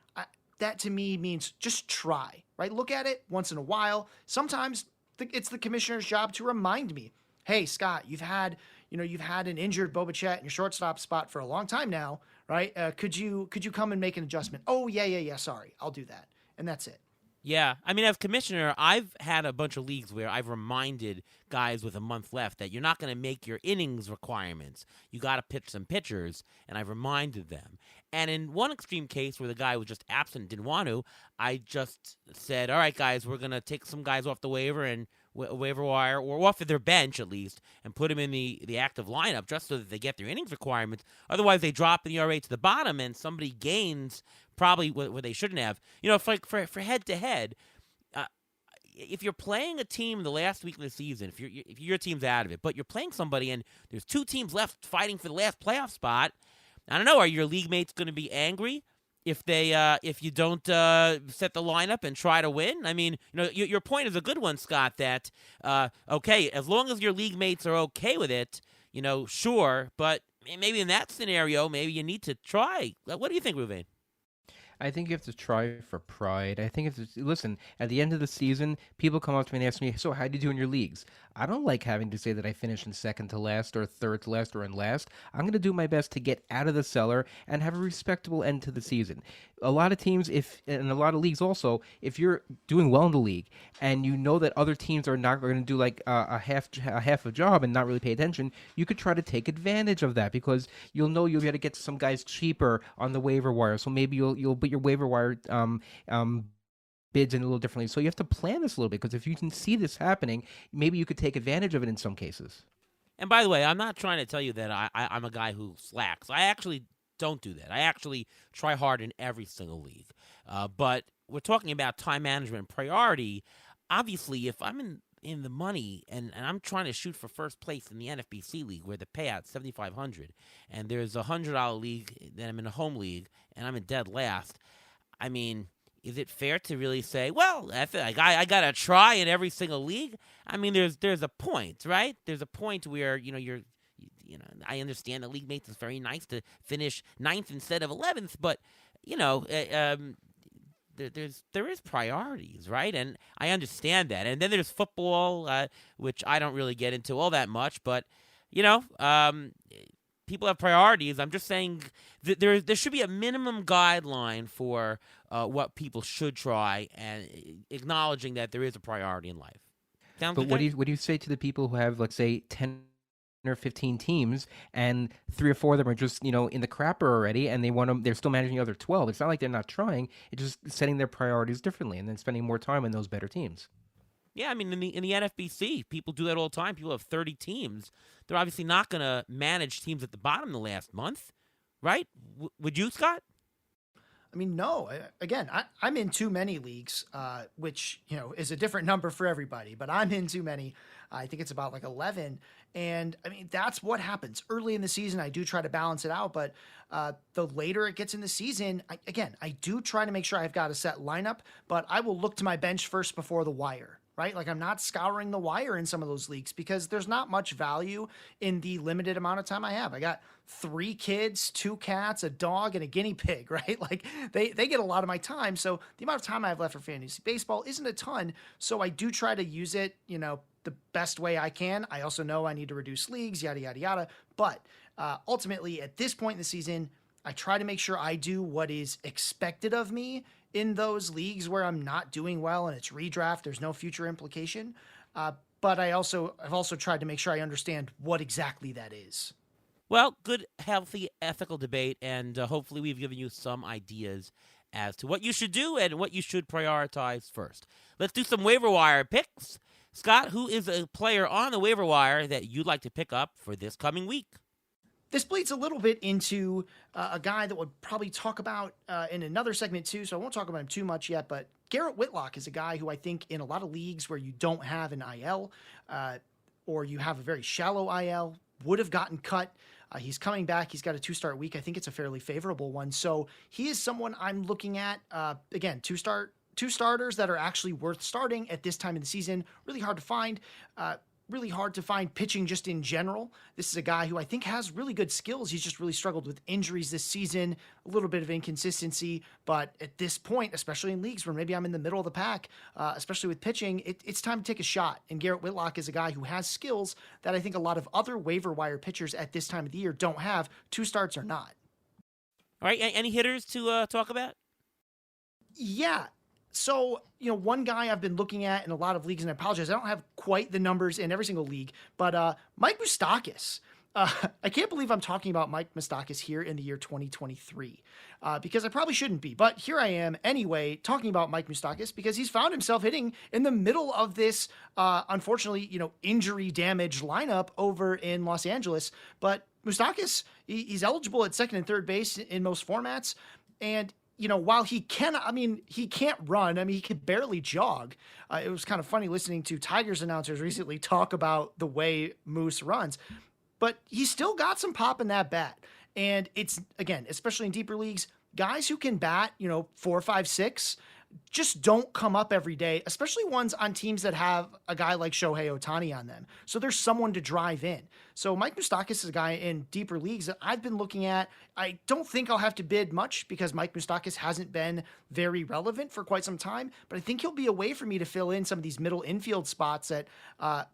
that to me means just try, right? Look at it once in a while. Sometimes it's the commissioner's job to remind me, hey, Scott, you've had an injured Boba Fett in your shortstop spot for a long time now, right? Could you come and make an adjustment? Oh, yeah. Sorry, I'll do that. And that's it. Yeah, I mean, as commissioner, I've had a bunch of leagues where I've reminded guys with a month left that you're not going to make your innings requirements. You got to pitch some pitchers, and I've reminded them. And in one extreme case where the guy was just absent, didn't want to, I just said, all right, guys, we're going to take some guys off the waiver wire, or off of their bench at least, and put them in the active lineup just so that they get their innings requirements. Otherwise, they drop the ERA to the bottom, and somebody gains probably what they shouldn't have. For head-to-head, if you're playing a team in the last week of the season, if your team's out of it, but you're playing somebody and there's 2 teams left fighting for the last playoff spot, I don't know, are your league mates going to be angry if you don't set the lineup and try to win? I mean, your point is a good one, Scott, that, okay, as long as your league mates are okay with it, sure, but maybe in that scenario, maybe you need to try. What do you think, Ruvain? I think you have to try for pride. I think listen, at the end of the season, people come up to me and ask me, so how do you do in your leagues? I don't like having to say that I finished in second to last or third to last or in last. I'm going to do my best to get out of the cellar and have a respectable end to the season. A lot of teams, and a lot of leagues also, if you're doing well in the league and you know that other teams are not going to do like a half a job and not really pay attention, you could try to take advantage of that because you'll know you'll be able to get some guys cheaper on the waiver wire. So maybe you'll put your waiver wire bids in a little differently. So you have to plan this a little bit because if you can see this happening, maybe you could take advantage of it in some cases. And by the way, I'm not trying to tell you that I'm a guy who slacks. I actually don't do that. I actually try hard in every single league. But we're talking about time management and priority. Obviously, if I'm in the money and I'm trying to shoot for first place in the NFBC league where the payout's $7,500 and there's a $100 league that I'm in a home league and I'm in dead last, I mean, is it fair to really say, well, I got to try in every single league? I mean, there's a point, right? There's a point where, I understand the league mates is very nice to finish 9th instead of 11th, but, there is priorities, right? And I understand that. And then there's football, which I don't really get into all that much, but, people have priorities. I'm just saying that there should be a minimum guideline for what people should try, and acknowledging that there is a priority in life. Sounds but okay? what do you say to the people who have, let's say, 10 or 15 teams, and 3 or 4 of them are just in the crapper already, and they're still managing the other 12? It's not like they're not trying; it's just setting their priorities differently, and then spending more time on those better teams. Yeah, I mean, in the NFBC, people do that all the time. People have 30 teams. They're obviously not going to manage teams at the bottom the last month, right? Would you, Scott? I mean, no. Again, I'm in too many leagues, which is a different number for everybody. But I'm in too many. I think it's about like 11, and I mean that's what happens early in the season. I do try to balance it out, but the later it gets in the season, I do try to make sure I've got a set lineup. But I will look to my bench first before the wire. Right? Like I'm not scouring the wire in some of those leagues because there's not much value in the limited amount of time I have. I got 3 kids, 2 cats, a dog, and a guinea pig, right? Like they get a lot of my time. So the amount of time I have left for fantasy baseball isn't a ton. So I do try to use it, the best way I can. I also know I need to reduce leagues, yada, yada, yada. But ultimately at this point in the season, I try to make sure I do what is expected of me in those leagues where I'm not doing well and it's redraft, there's no future implication. But I've also tried to make sure I understand what exactly that is. Well, good, healthy, ethical debate, and hopefully we've given you some ideas as to what you should do and what you should prioritize first. Let's do some waiver wire picks. Scott, who is a player on the waiver wire that you'd like to pick up for this coming week? This bleeds a little bit into a guy that we'll probably talk about in another segment too, so I won't talk about him too much yet, but Garrett Whitlock is a guy who I think in a lot of leagues where you don't have an IL or you have a very shallow IL would have gotten cut. He's coming back. He's got a 2-start week. I think it's a fairly favorable one. So he is someone I'm looking at. Again, two starters that are actually worth starting at this time of the season. Really hard to find. Really hard to find pitching just in general. This is a guy who I think has really good skills. He's just really struggled with injuries this season, a little bit of inconsistency. But at this point, especially in leagues where maybe I'm in the middle of the pack, especially with pitching, it's time to take a shot. And Garrett Whitlock is a guy who has skills that I think a lot of other waiver wire pitchers at this time of the year don't have, 2 starts or not. All right, any hitters to talk about? Yeah. So, one guy I've been looking at in a lot of leagues, and I apologize, I don't have quite the numbers in every single league, but Mike Moustakas. I can't believe I'm talking about Mike Moustakas here in the year 2023, because I probably shouldn't be. But here I am anyway, talking about Mike Moustakas because he's found himself hitting in the middle of this, unfortunately, injury damage lineup over in Los Angeles. But Moustakas, he's eligible at second and third base in most formats, and while he can't run. He can barely jog. It was kind of funny listening to Tigers announcers recently talk about the way Moose runs, but he's still got some pop in that bat. And it's, again, especially in deeper leagues, guys who can bat, 4, 5, 6, just don't come up every day, especially ones on teams that have a guy like Shohei Ohtani on them. So there's someone to drive in. So Mike Moustakas is a guy in deeper leagues that I've been looking at. I don't think I'll have to bid much because Mike Moustakas hasn't been very relevant for quite some time, but I think he'll be a way for me to fill in some of these middle infield spots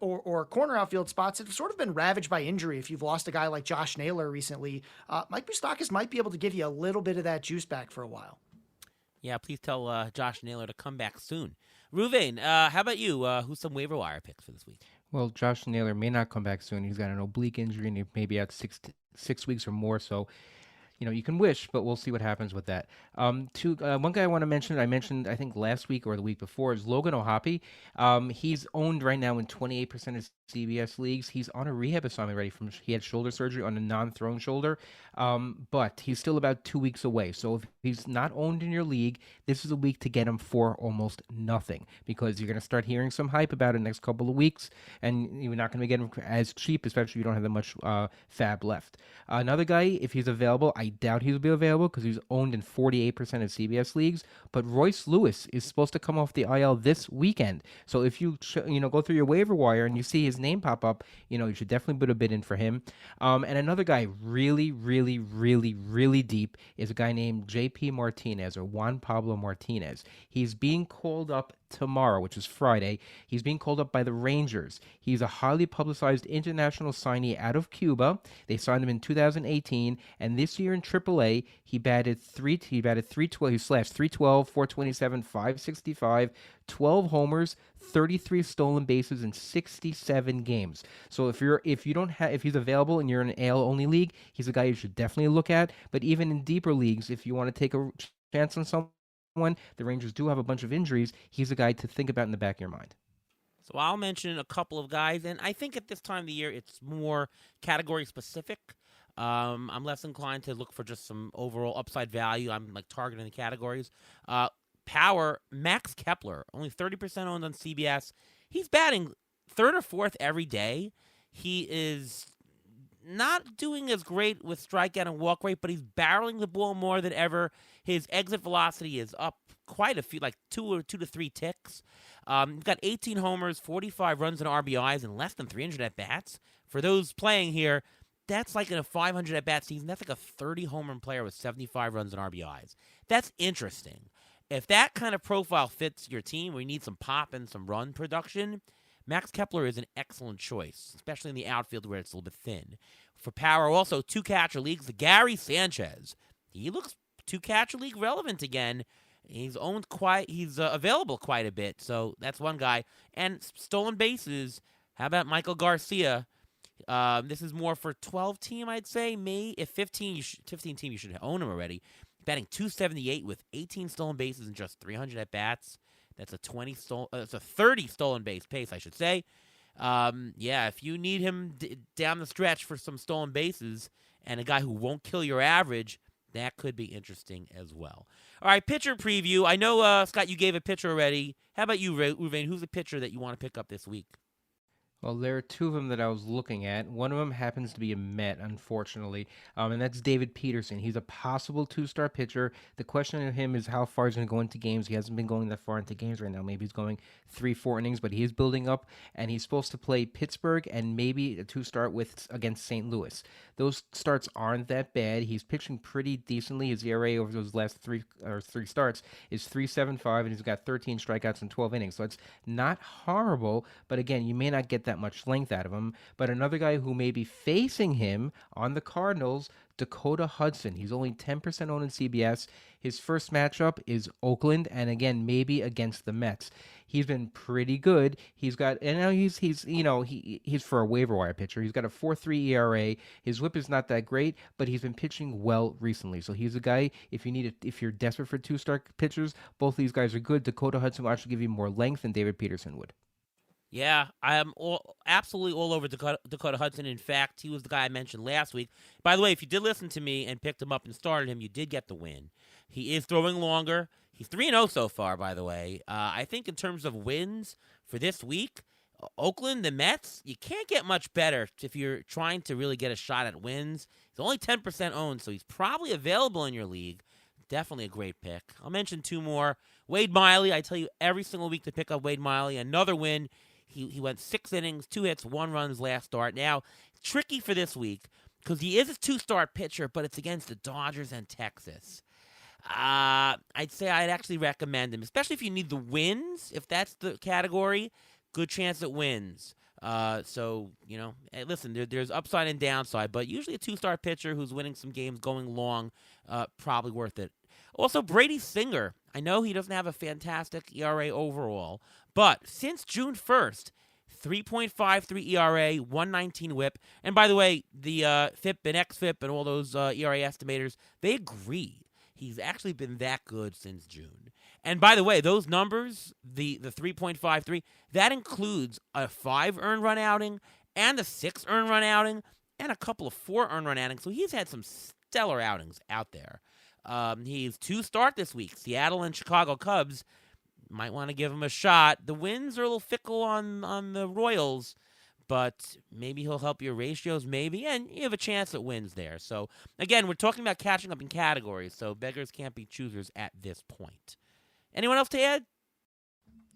or corner outfield spots that have sort of been ravaged by injury. If you've lost a guy like Josh Naylor recently, Mike Moustakas might be able to give you a little bit of that juice back for a while. Yeah, please tell Josh Naylor to come back soon. Ruvain, how about you? Who's some waiver wire picks for this week? Well, Josh Naylor may not come back soon. He's got an oblique injury and he may be out 6 weeks or more. So, you can wish, but we'll see what happens with that. One guy I want to mention, I mentioned, I think last week or the week before, is Logan O'Hoppe. He's owned right now in 28% of CBS leagues. He's on a rehab assignment already. He had shoulder surgery on a non-thrown shoulder, but he's still about 2 weeks away. So if he's not owned in your league, this is a week to get him for almost nothing because you're going to start hearing some hype about it in the next couple of weeks, and you're not going to get him as cheap, especially if you don't have that much fab left. Another guy, if he's available, I doubt he'll be available because he's owned in 48% of CBS leagues, but Royce Lewis is supposed to come off the IL this weekend. So if you go through your waiver wire and you see his name pop up, you should definitely put a bid in for him. And another guy really, really, really, really deep is a guy named JP Martinez or Juan Pablo Martinez. He's being called up tomorrow, which is Friday. He's being called up by the Rangers. He's a highly publicized international signee out of Cuba. They signed him in 2018, and this year in AAA, he batted 312. He slashed 312, 427, 565, 12 homers, 33 stolen bases in 67 games. So if he's available and you're in an AL only league, he's a guy you should definitely look at. But even in deeper leagues, if you want to take a chance on someone, the Rangers do have a bunch of injuries. He's a guy to think about in the back of your mind. So I'll mention a couple of guys, and I think at this time of the year it's more category specific. I'm less inclined to look for just some overall upside value. I'm targeting the categories. Power, Max Kepler, only 30% owned on CBS. He's batting third or fourth every day. He is not doing as great with strikeout and walk rate, but he's barreling the ball more than ever. His exit velocity is up quite a few, like 2 to 3 ticks. He's got 18 homers, 45 runs and RBIs, and less than 300 at-bats. For those playing here, that's like in a 500 at-bat season. That's like a 30-home run player with 75 runs and RBIs. That's interesting. If that kind of profile fits your team where you need some pop and some run production, Max Kepler is an excellent choice, especially in the outfield where it's a little bit thin. For power, also 2-catcher leagues, the Gary Sanchez. He looks 2-catcher league relevant again. He's available quite a bit, so that's one guy. And stolen bases, how about Michael Garcia? This is more for 12 team, I'd say. If 15 team, you should own him already. Batting .278 with 18 stolen bases and just 300 at bats. That's a 30 stolen base pace, I should say. If you need him down the stretch for some stolen bases and a guy who won't kill your average, that could be interesting as well. All right, pitcher preview. I know, Scott, you gave a pitcher already. How about you, Ruvain? Who's the pitcher that you want to pick up this week? Well, there are two of them that I was looking at. One of them happens to be a Met, unfortunately, and that's David Peterson. He's a possible two-star pitcher. The question of him is how far he's going to go into games. He hasn't been going that far into games right now. Maybe he's going 3, 4 innings, but he is building up, and he's supposed to play Pittsburgh and maybe a two-star with against St. Louis. Those starts aren't that bad. He's pitching pretty decently. His ERA over those last three starts is 3.75, and he's got 13 strikeouts in 12 innings. So it's not horrible, but again, you may not get that much length out of him. But another guy who may be facing him on the Cardinals, Dakota Hudson. He's only 10% owned in CBS. His first matchup is Oakland, and again, maybe against the Mets. He's been pretty good. He's got, and now he's for a waiver wire pitcher. He's got a 4.3 ERA. His WHIP is not that great, but he's been pitching well recently. So he's a guy. If you're desperate for two-star pitchers, both of these guys are good. Dakota Hudson will actually give you more length than David Peterson would. Yeah, I'm absolutely all over Dakota Hudson. In fact, he was the guy I mentioned last week. By the way, if you did listen to me and picked him up and started him, you did get the win. He is throwing longer. He's 3-0 so far, by the way. I think in terms of wins for this week, Oakland, the Mets, you can't get much better if you're trying to really get a shot at wins. He's only 10% owned, so he's probably available in your league. Definitely a great pick. I'll mention two more. Wade Miley, I tell you every single week to pick up Wade Miley. Another win. He went 6 innings, 2 hits, 1 run his last start. Now, tricky for this week because he is a two-star pitcher, but it's against the Dodgers and Texas. I'd say I'd actually recommend him, especially if you need the wins. If that's the category, good chance it wins. So, listen, there's upside and downside, but usually a two-star pitcher who's winning some games going long, probably worth it. Also, Brady Singer. I know he doesn't have a fantastic ERA overall, but since June 1st, 3.53 ERA, 119 WHIP. And by the way, the FIP and XFIP and all those ERA estimators, they agree. He's actually been that good since June. And by the way, those numbers, the 3.53, that includes a 5 earned run outing and a 6 earned run outing and a couple of 4 earned run outings. So he's had some stellar outings out there. He's 2-start this week. Seattle and Chicago Cubs. Might want to give him a shot. The wins are a little fickle on the Royals, but maybe he'll help your ratios, maybe, and you have a chance at wins there. So, again, we're talking about catching up in categories, so beggars can't be choosers at this point. Anyone else to add?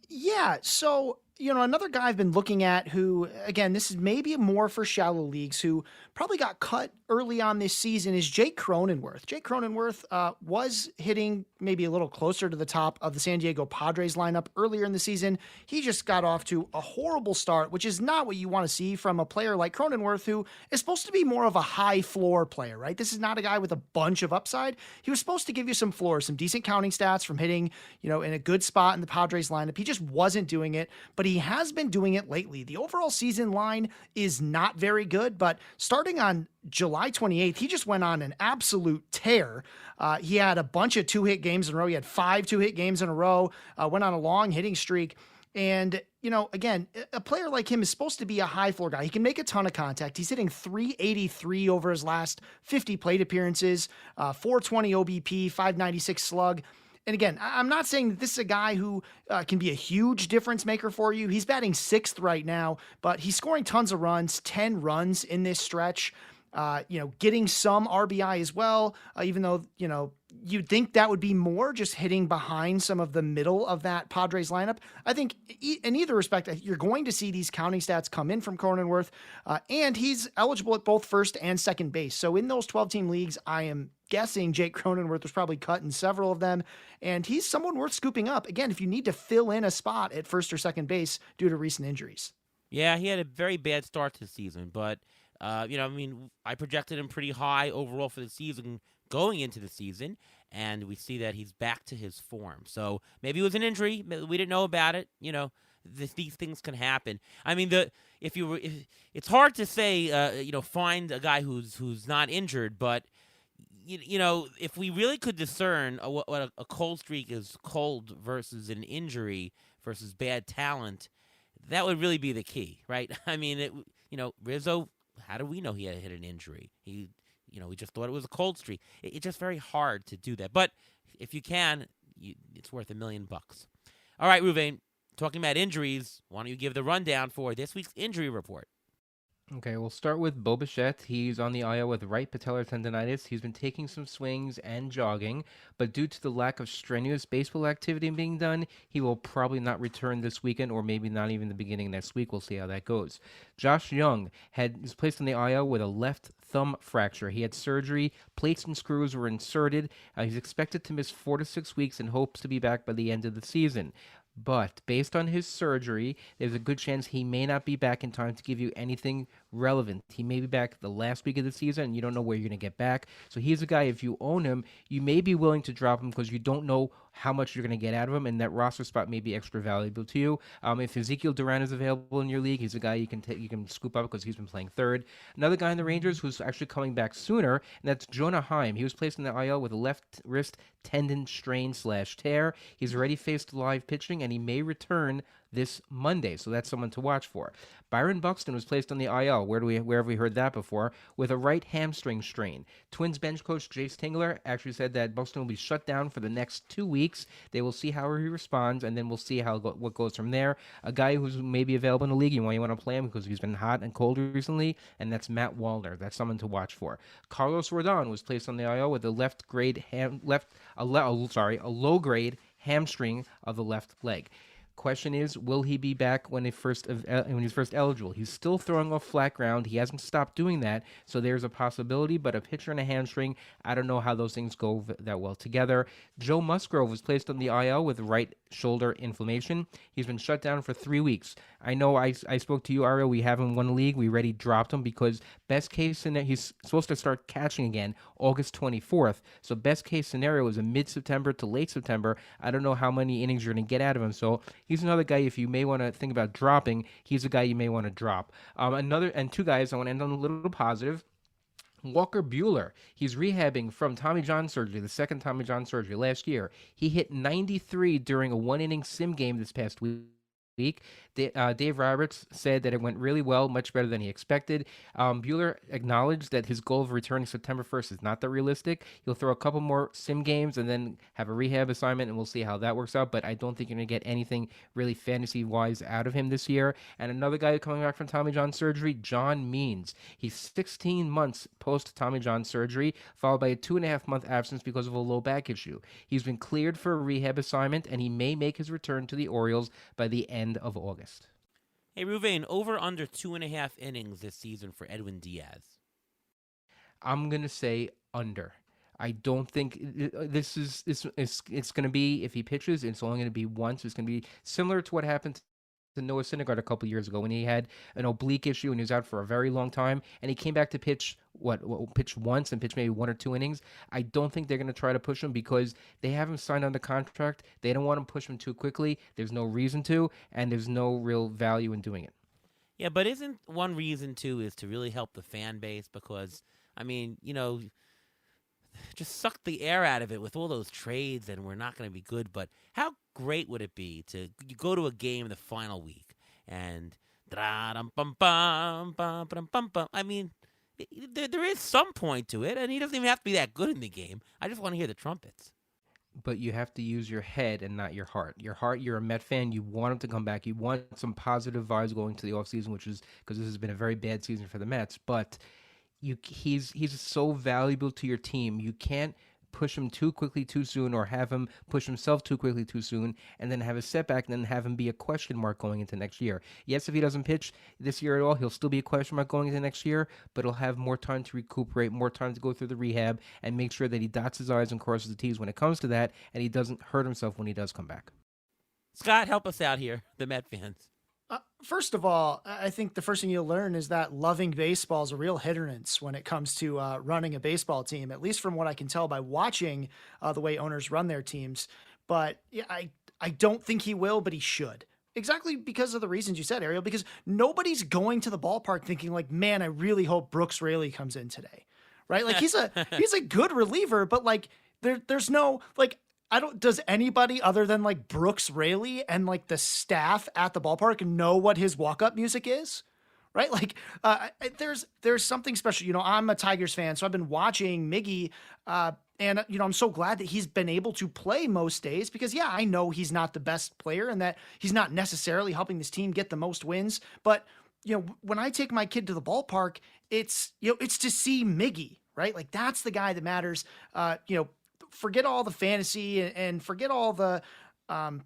Yeah, so, another guy I've been looking at who, again, this is maybe more for shallow leagues, who probably got cut early on this season is Jake Cronenworth. Jake Cronenworth was hitting maybe a little closer to the top of the San Diego Padres lineup earlier in the season. He just got off to a horrible start, which is not what you want to see from a player like Cronenworth, who is supposed to be more of a high floor player, right? This is not a guy with a bunch of upside. He was supposed to give you some floor, some decent counting stats from hitting, in a good spot in the Padres lineup. He just wasn't doing it, but he has been doing it lately. The overall season line is not very good, but starting on July 28th, he just went on an absolute tear. He had a bunch of 2-hit games in a row. He had 5 2-hit games in a row, went on a long hitting streak. And, again, a player like him is supposed to be a high floor guy. He can make a ton of contact. He's hitting 383 over his last 50 plate appearances, 420 OBP, 596 slug. And again, I'm not saying that this is a guy who can be a huge difference maker for you. He's batting 6th right now, but he's scoring tons of runs, 10 runs in this stretch. Getting some RBI as well, even though, you'd think that would be more just hitting behind some of the middle of that Padres lineup. I think in either respect, you're going to see these counting stats come in from Cronenworth, and he's eligible at both first and second base. So in those 12-team leagues, I am guessing Jake Cronenworth was probably cut in several of them, and he's someone worth scooping up. Again, if you need to fill in a spot at first or second base due to recent injuries. Yeah, he had a very bad start to the season, but I projected him pretty high overall for the season going into the season, and we see that he's back to his form. So maybe it was an injury. We didn't know about it. These things can happen. I mean, it's hard to say, find a guy who's not injured, but if we really could discern what a cold streak is cold versus an injury versus bad talent, that would really be the key, right? I mean, Rizzo, how do we know he had hit an injury? We just thought it was a cold streak. It's just very hard to do that. But if you can, it's worth $1 million. All right, Ruvain, talking about injuries, why don't you give the rundown for this week's injury report? Okay, we'll start with Bo Bichette. He's on the IL with right patellar tendonitis. He's been taking some swings and jogging, but due to the lack of strenuous baseball activity being done, he will probably not return this weekend or maybe not even the beginning of next week. We'll see how that goes. Josh Young was placed on the IL with a left thumb fracture. He had surgery. Plates and screws were inserted. He's expected to miss 4 to 6 weeks and hopes to be back by the end of the season. But based on his surgery, there's a good chance he may not be back in time to give you anything relevant. He may be back the last week of the season, and you don't know where you're going to get back. So he's a guy, if you own him, you may be willing to drop him because you don't know how much you're going to get out of him, and that roster spot may be extra valuable to you. If Ezekiel Duran is available in your league, he's a guy you can scoop up because he's been playing third. Another guy in the Rangers who's actually coming back sooner, and that's Jonah Heim. He was placed in the IL with a left wrist tendon strain/tear. He's already faced live pitching, and he may return this Monday, so that's someone to watch for. Byron Buxton was placed on the IL. Where have we heard that before? With a right hamstring strain. Twins bench coach Jace Tingler actually said that Buxton will be shut down for the next 2 weeks. They will see how he responds, and then we'll see what goes from there. A guy who's maybe available in the league, you want to play him because he's been hot and cold recently, and that's Matt Wallner. That's someone to watch for. Carlos Rodon was placed on the IL with a low-grade hamstring of the left leg. Question is, will he be back when he's first eligible? He's still throwing off flat ground. He hasn't stopped doing that, so there's a possibility, but a pitcher and a hamstring, I don't know how those things go that well together. Joe Musgrove was placed on the IL with right shoulder inflammation. He's been shut down for 3 weeks. I know I spoke to you, Ariel. We have him in one league. We already dropped him because best case scenario, he's supposed to start catching again August 24th. So best case scenario is a mid-September to late September. I don't know how many innings you're going to get out of him. So he's another guy, if you may want to think about dropping, he's a guy you may want to drop. Two guys, I want to end on a little positive. Walker Buehler, he's rehabbing from Tommy John surgery, the second Tommy John surgery last year. He hit 93 during a one-inning sim game this past week. Dave Roberts said that it went really well, much better than he expected. Buehler acknowledged that his goal of returning September 1st is not that realistic. He'll throw a couple more sim games and then have a rehab assignment, and we'll see how that works out. But I don't think you're going to get anything really fantasy-wise out of him this year. And another guy coming back from Tommy John surgery, John Means. He's 16 months post-Tommy John surgery, followed by a 2.5-month absence because of a low back issue. He's been cleared for a rehab assignment, and he may make his return to the Orioles by the end of August. Hey, Ruvain, over under 2.5 innings this season for Edwin Diaz. I'm going to say under. I don't think it's going to be, if he pitches, it's only going to be once. It's going to be similar to what happened to Noah Syndergaard a couple years ago when he had an oblique issue and he was out for a very long time, and he came back to pitch pitch once and pitch maybe 1 or 2 innings. I don't think they're going to try to push him because they have him signed under contract. They don't want to push him too quickly. There's no reason to, and there's no real value in doing it. Yeah, but isn't one reason too is to really help the fan base? Because I mean, just suck the air out of it with all those trades, and we're not going to be good. But how great would it be to go to a game the final week and I mean, there is some point to it, and he doesn't even have to be that good in the game. I just want to hear the trumpets. But you have to use your head and not your heart. Your heart, you're a Met fan. You want him to come back. You want some positive vibes going to the offseason, which is because this has been a very bad season for the Mets. But he's so valuable to your team. You can't push him too quickly too soon, or have him push himself too quickly too soon and then have a setback and then have him be a question mark going into next year. Yes, if he doesn't pitch this year at all, he'll still be a question mark going into next year, but he'll have more time to recuperate, more time to go through the rehab and make sure that he dots his I's and crosses his T's when it comes to that, and he doesn't hurt himself when he does come back. Scott, help us out here, the Met fans. First of all, I think the first thing you'll learn is that loving baseball is a real hindrance when it comes to running a baseball team, at least from what I can tell by watching the way owners run their teams. But yeah, I don't think he will, but he should. Exactly because of the reasons you said, Ariel, because nobody's going to the ballpark thinking like, man, I really hope Brooks Raley comes in today, right? Like he's a good reliever, but like there's no like, does anybody other than like Brooks Raley and like the staff at the ballpark know what his walk-up music is? right? Like there's something special. I'm a Tigers fan, so I've been watching Miggy, and I'm so glad that he's been able to play most days because I know he's not the best player and that he's not necessarily helping this team get the most wins. But when I take my kid to the ballpark, it's to see Miggy, right? Like that's the guy that matters. Forget all the fantasy and forget all the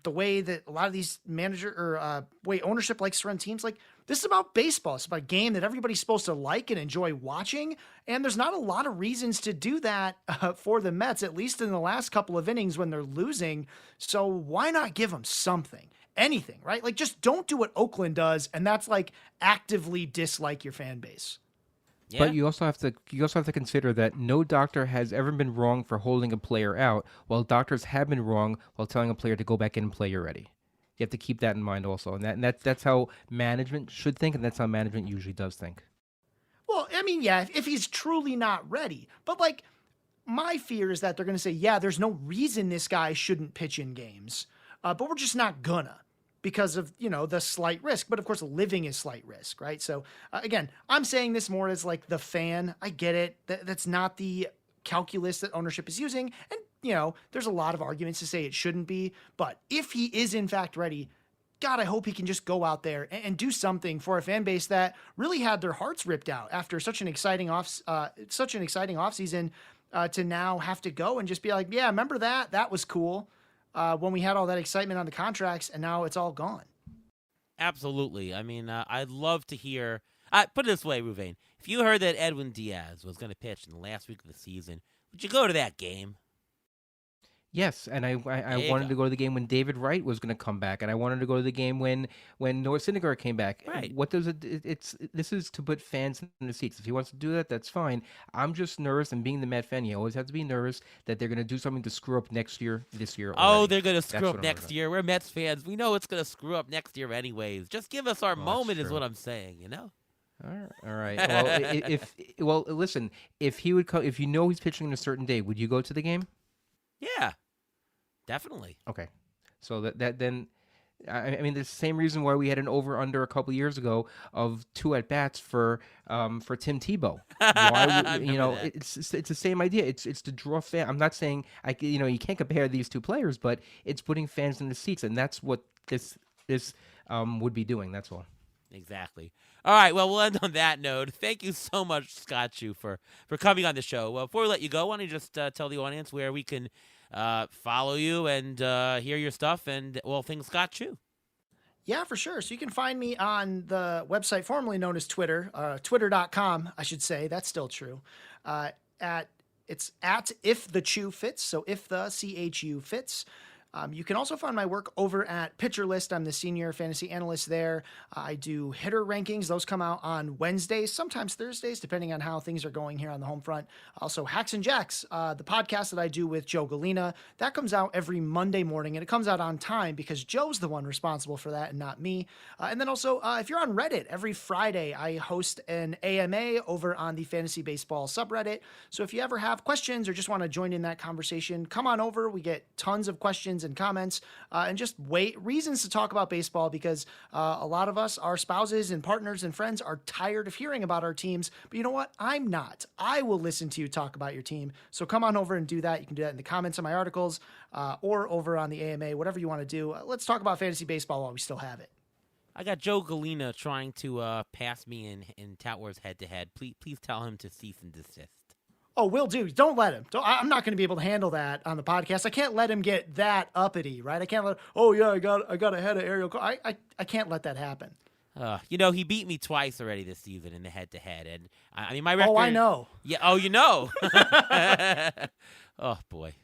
way that a lot of these way ownership likes to run teams. Like this is about baseball. It's about a game that everybody's supposed to like and enjoy watching. And there's not a lot of reasons to do that for the Mets, at least in the last couple of innings when they're losing. So why not give them something, anything, right? Like just don't do what Oakland does. And that's like actively dislike your fan base. Yeah. But you also have to consider that no doctor has ever been wrong for holding a player out, while doctors have been wrong while telling a player to go back in and play already. You have to keep that in mind also, and that's how management should think, and that's how management usually does think. Well, I mean, if he's truly not ready, but like my fear is that they're going to say, there's no reason this guy shouldn't pitch in games, but we're just not gonna. Because of, the slight risk. But of course, living is slight risk, right? So again, I'm saying this more as like the fan. I get it. That's not the calculus that ownership is using. And, there's a lot of arguments to say it shouldn't be. But if he is in fact ready, God, I hope he can just go out there and do something for a fan base that really had their hearts ripped out after such an exciting offseason to now have to go and just be like, remember that? That was cool. When we had all that excitement on the contracts, and now it's all gone. Absolutely. I mean, I'd love to hear. Put it this way, Ruvain. If you heard that Edwin Diaz was going to pitch in the last week of the season, would you go to that game? Yes, and I wanted to go to the game when David Wright was going to come back, and I wanted to go to the game when Noah Syndergaard came back. Right. What does this is to put fans in the seats. If he wants to do that, that's fine. I'm just nervous, and being the Met fan, you always have to be nervous that they're going to do something to screw up this year. Oh, they're going to screw up next year. We're Mets fans. We know it's going to screw up next year anyways. Just give us our moment is what I'm saying, All right. Well, listen, if he would come, if he's pitching on a certain day, would you go to the game? Yeah, definitely. Okay, so that then, I mean, the same reason why we had an over under a couple years ago of 2 at bats for Tim Tebow. It's the same idea. It's to draw fan. I'm not saying you can't compare these two players, but it's putting fans in the seats, and that's what this would be doing. That's all. Exactly. All right, well, we'll end on that note. Thank you so much, Scott Chu, for coming on the show. Well, before we let you go, why don't you just tell the audience where we can follow you and hear your stuff and all things Scott Chu? Yeah, for sure. So you can find me on the website formerly known as Twitter, twitter.com, I should say. That's still true. It's at If the Chu Fits, so if the CHU fits. You can also find my work over at Pitcher List. I'm the senior fantasy analyst there. I do hitter rankings. Those come out on Wednesdays, sometimes Thursdays, depending on how things are going here on the home front. Also, Hacks and Jacks, the podcast that I do with Joe Galena, that comes out every Monday morning, and it comes out on time because Joe's the one responsible for that and not me. And then also, if you're on Reddit, every Friday I host an AMA over on the Fantasy Baseball subreddit. So if you ever have questions or just want to join in that conversation, come on over. We get tons of questions and comments and just reasons to talk about baseball because a lot of us, our spouses and partners and friends, are tired of hearing about our teams. But you know what? I'm not. I will listen to you talk about your team. So come on over and do that. You can do that in the comments on my articles or over on the AMA, whatever you want to do. Let's talk about fantasy baseball while we still have it. I got Joe Galena trying to pass me in Tout Wars head-to-head. Please tell him to cease and desist. Oh, will do. Don't let him. I'm not going to be able to handle that on the podcast. I can't let him get that uppity, right? I can't let. Oh yeah, I got ahead of Ariel. I can't let that happen. He beat me twice already this season in the head-to-head, and I mean my record. Oh, I know. Yeah. Oh, you know. Oh boy,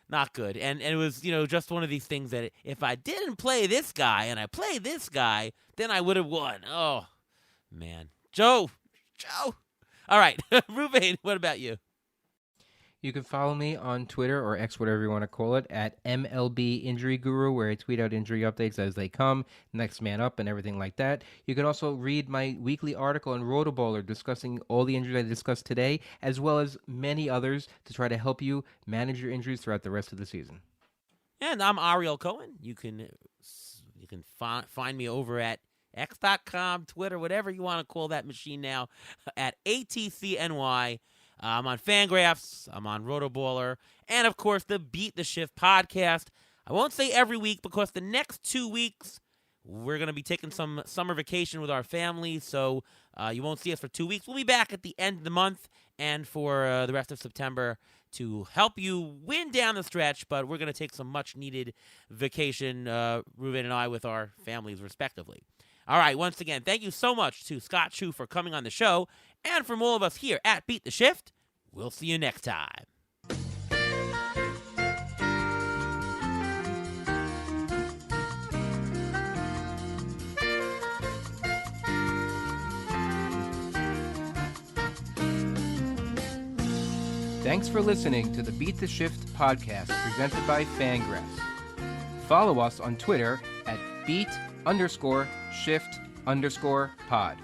not good. And it was just one of these things that if I didn't play this guy and I played this guy, then I would have won. Oh man, Joe. All right, Ruvain, what about you? You can follow me on Twitter or X, whatever you want to call it, at MLB Injury Guru, where I tweet out injury updates as they come, next man up, and everything like that. You can also read my weekly article on Rotoballer discussing all the injuries I discussed today, as well as many others to try to help you manage your injuries throughout the rest of the season. And I'm Ariel Cohen. You can find me over at X.com, Twitter, whatever you want to call that machine now, at ATCNY. I'm on Fangraphs, I'm on Rotoballer, and of course the Beat the Shift podcast. I won't say every week because the next 2 weeks we're going to be taking some summer vacation with our family, so you won't see us for 2 weeks. We'll be back at the end of the month and for the rest of September to help you win down the stretch, but we're going to take some much-needed vacation, Ruben and I, with our families respectively. All right, once again, thank you so much to Scott Chu for coming on the show, and from all of us here at Beat the Shift, we'll see you next time. Thanks for listening to the Beat the Shift podcast presented by Fangraphs. Follow us on Twitter at beat_shift_pod.